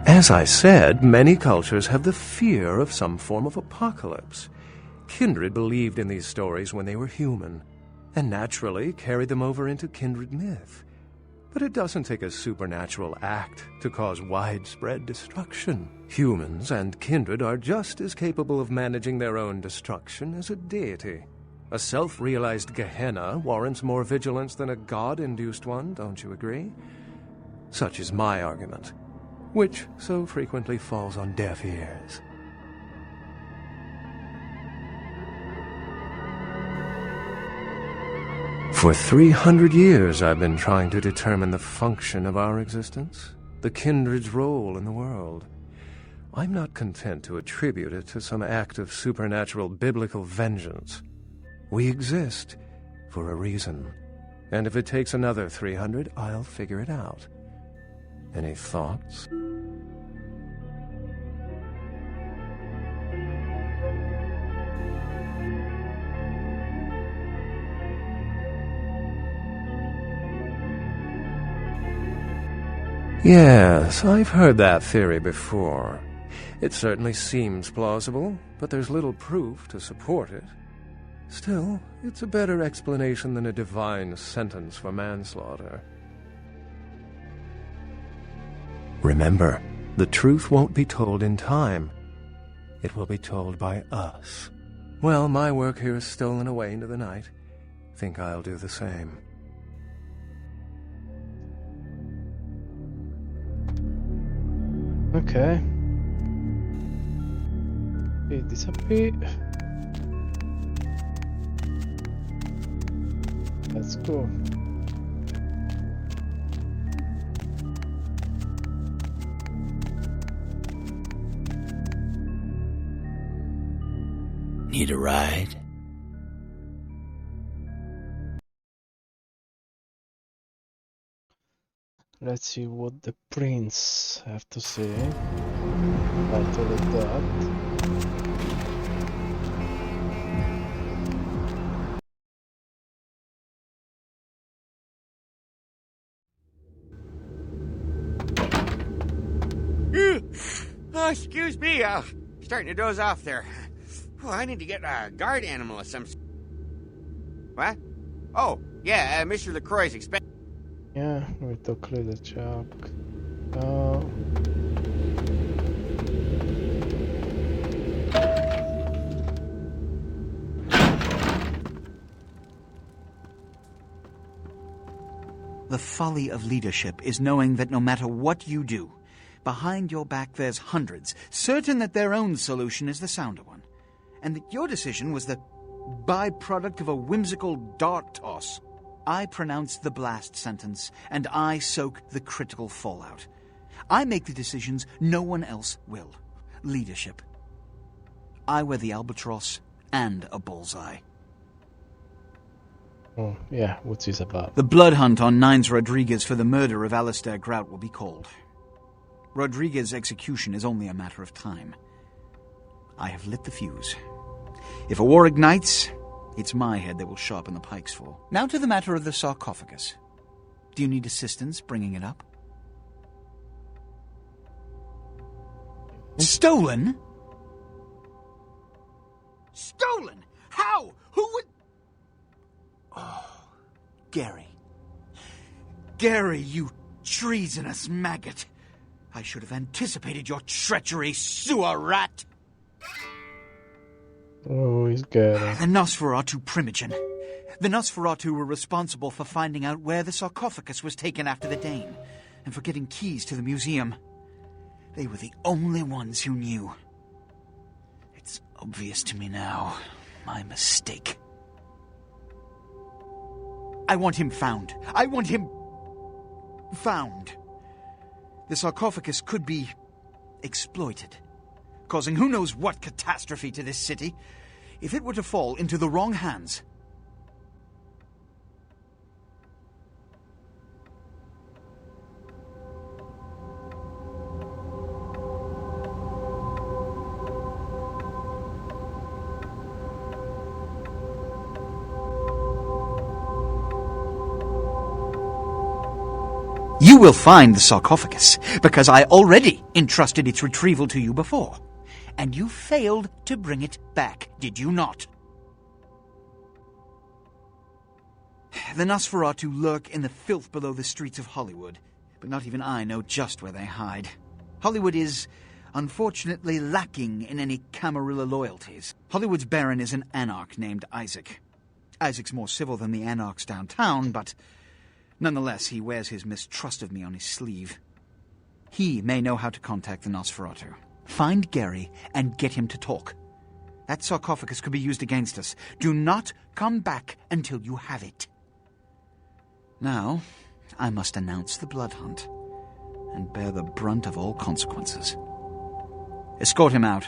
As I said, many cultures have the fear of some form of apocalypse. Kindred believed in these stories when they were human, and naturally carried them over into kindred myth. But it doesn't take a supernatural act to cause widespread destruction. Humans and kindred are just as capable of managing their own destruction as a deity. A self-realized Gehenna warrants more vigilance than a god-induced one, don't you agree? Such is my argument, which so frequently falls on deaf ears. For 300 years I've been trying to determine the function of our existence, the kindred's role in the world. I'm not content to attribute it to some act of supernatural biblical vengeance. We exist for a reason, and if it takes another 300, I'll figure it out. Any thoughts? Yes, I've heard that theory before. It certainly seems plausible, but there's little proof to support it. Still, it's a better explanation than a divine sentence for manslaughter. Remember, the truth won't be told in time. It will be told by us. Well, my work here is stolen away into the night. Think I'll do the same. Okay. It disappeared. Let's go. Need a ride? Let's see what the prince have to say. Battle of that. Oh, excuse me, starting to doze off there. Oh, I need to get a guard animal of some. What? Oh, yeah, Mr. LaCroix's expect. Yeah, we took the chuck. The folly of leadership is knowing that no matter what you do, behind your back there's hundreds, certain that their own solution is the sounder one, and that your decision was the byproduct of a whimsical dart toss. I pronounce the blast sentence, and I soak the critical fallout. I make the decisions no one else will. Leadership. I wear the albatross and a bullseye. Oh, yeah, what's this about? The blood hunt on Nines Rodriguez for the murder of Alistair Grout will be called. Rodriguez's execution is only a matter of time. I have lit the fuse. If a war ignites, it's my head they will sharpen the pikes for. Now to the matter of the sarcophagus. Do you need assistance bringing it up? Stolen? Stolen? How? Who would... Oh, Gary. Gary, you treasonous maggot. I should have anticipated your treachery, sewer rat. Oh, he's good. The Nosferatu Primogen. The Nosferatu were responsible for finding out where the sarcophagus was taken after the Dane, and for getting keys to the museum. They were the only ones who knew. It's obvious to me now. My mistake. I want him found. I want him found. The sarcophagus could be exploited, causing who knows what catastrophe to this city. If it were to fall into the wrong hands... You will find the sarcophagus, because I already entrusted its retrieval to you before. And you failed to bring it back, did you not? The Nosferatu lurk in the filth below the streets of Hollywood, but not even I know just where they hide. Hollywood is, unfortunately, lacking in any Camarilla loyalties. Hollywood's baron is an anarch named Isaac. Isaac's more civil than the anarchs downtown, but... nonetheless, he wears his mistrust of me on his sleeve. He may know how to contact the Nosferatu. Find Gary and get him to talk. That sarcophagus could be used against us. Do not come back until you have it. Now, I must announce the blood hunt and bear the brunt of all consequences. Escort him out.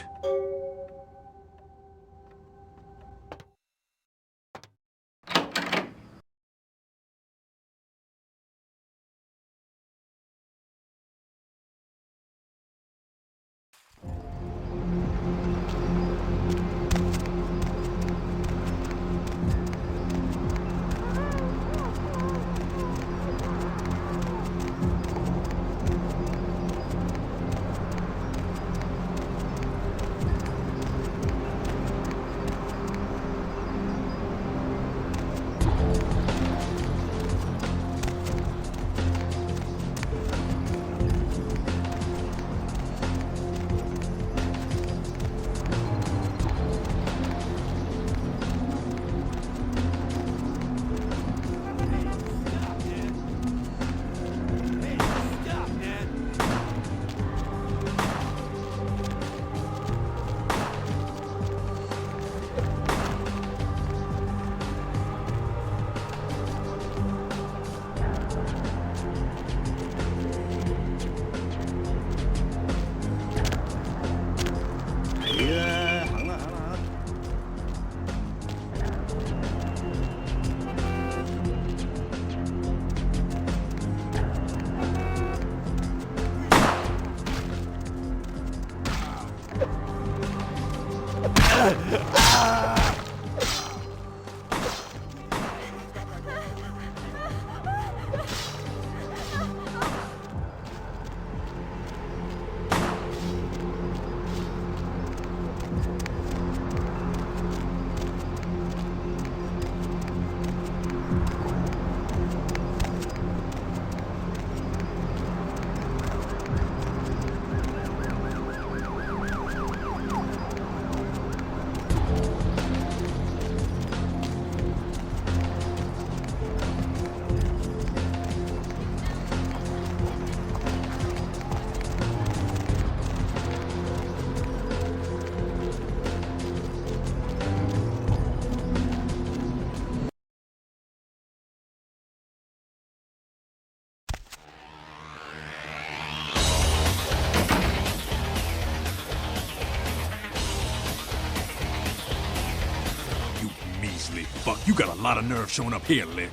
Fuck, you got a lot of nerve showing up here, Lick.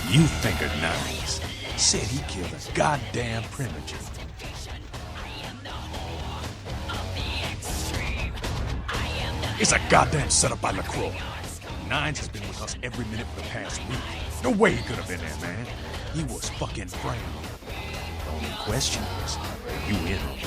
You think her nice. Said he killed a goddamn primitive. It's a goddamn setup by LaCroix. Nines has been with us every minute for the past week. No way he could have been there, man. He was fucking framed. The only question is, are you in on it?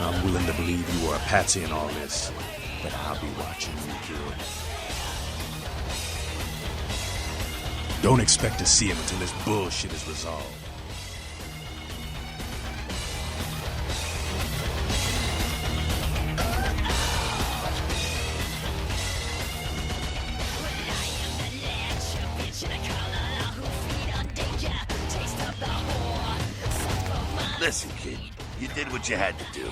I'm willing to believe you were a patsy in all this, but I'll be watching you do it. Don't expect to see him until this bullshit is resolved. Listen, kid, you did what you had to do.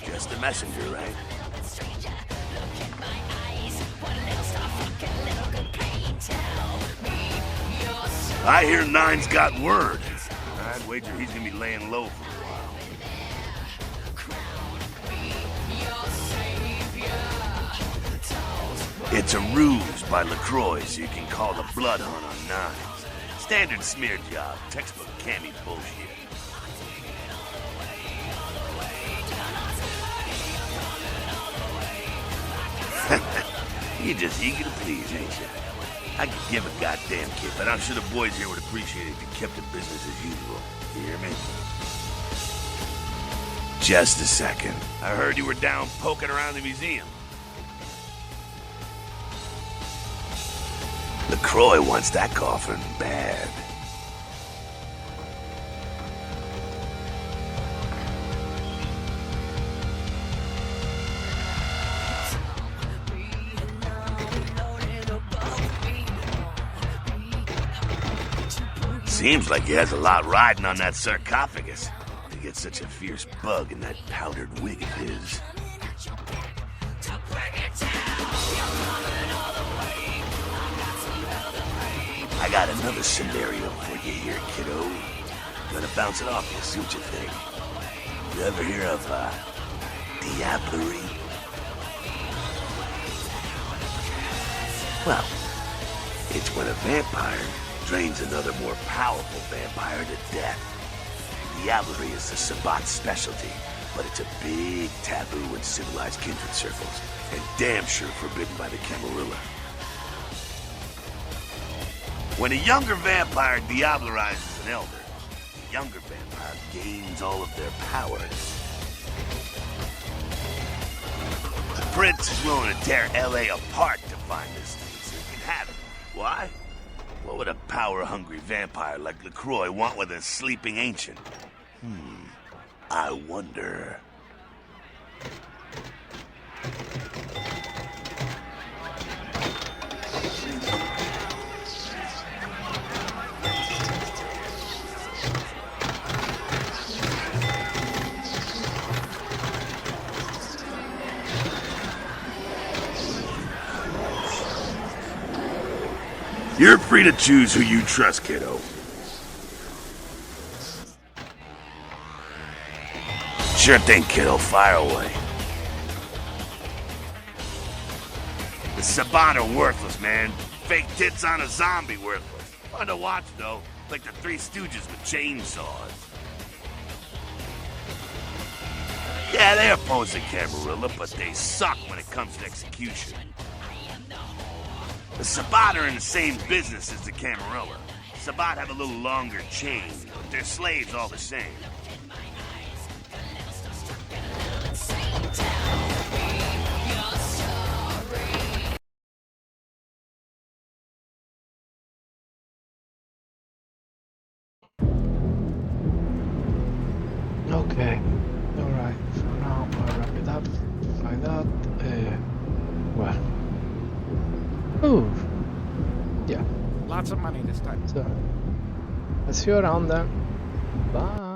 Just a messenger, right? I hear Nine's got word. I'd wager he's gonna be laying low for a while. It's a ruse by LaCroix so you can call the blood hunt on Nines. Standard smear job, textbook cammy bullshit. You're just eager to please, ain't you? I could give a goddamn kid, but I'm sure the boys here would appreciate it if you kept the business as usual. You hear me? Just a second. I heard you were down poking around the museum. LaCroix wants that coffin bad. Seems like he has a lot riding on that sarcophagus to get such a fierce bug in that powdered wig of his. I got another scenario for you here, kiddo. Gonna bounce it off you, see what you think. You ever hear of, diablerie? Well, it's when a vampire drains another more powerful vampire to death. Diablerie is the Sabbat's specialty, but it's a big taboo in civilized kindred circles, and damn sure forbidden by the Camarilla. When a younger vampire diablerizes an elder, the younger vampire gains all of their powers. The prince is willing to tear L.A. apart to find this thing so he can have it. Why? What would a power-hungry vampire like LaCroix want with a sleeping ancient? I wonder. You're free to choose who you trust, kiddo. Sure thing, kiddo. Fire away. The Sabbat are worthless, man. Fake tits on a zombie worthless. Fun to watch, though. Like the Three Stooges with chainsaws. Yeah, they oppose the Camarilla, but they suck when it comes to execution. The Sabbat are in the same business as the Camarilla. Sabbat have a little longer chain, but they're slaves all the same. Okay, alright, for now I'll wrap it up like that. Well. Ooh. Yeah. Lots of money this time. So, I'll see you around then. Bye.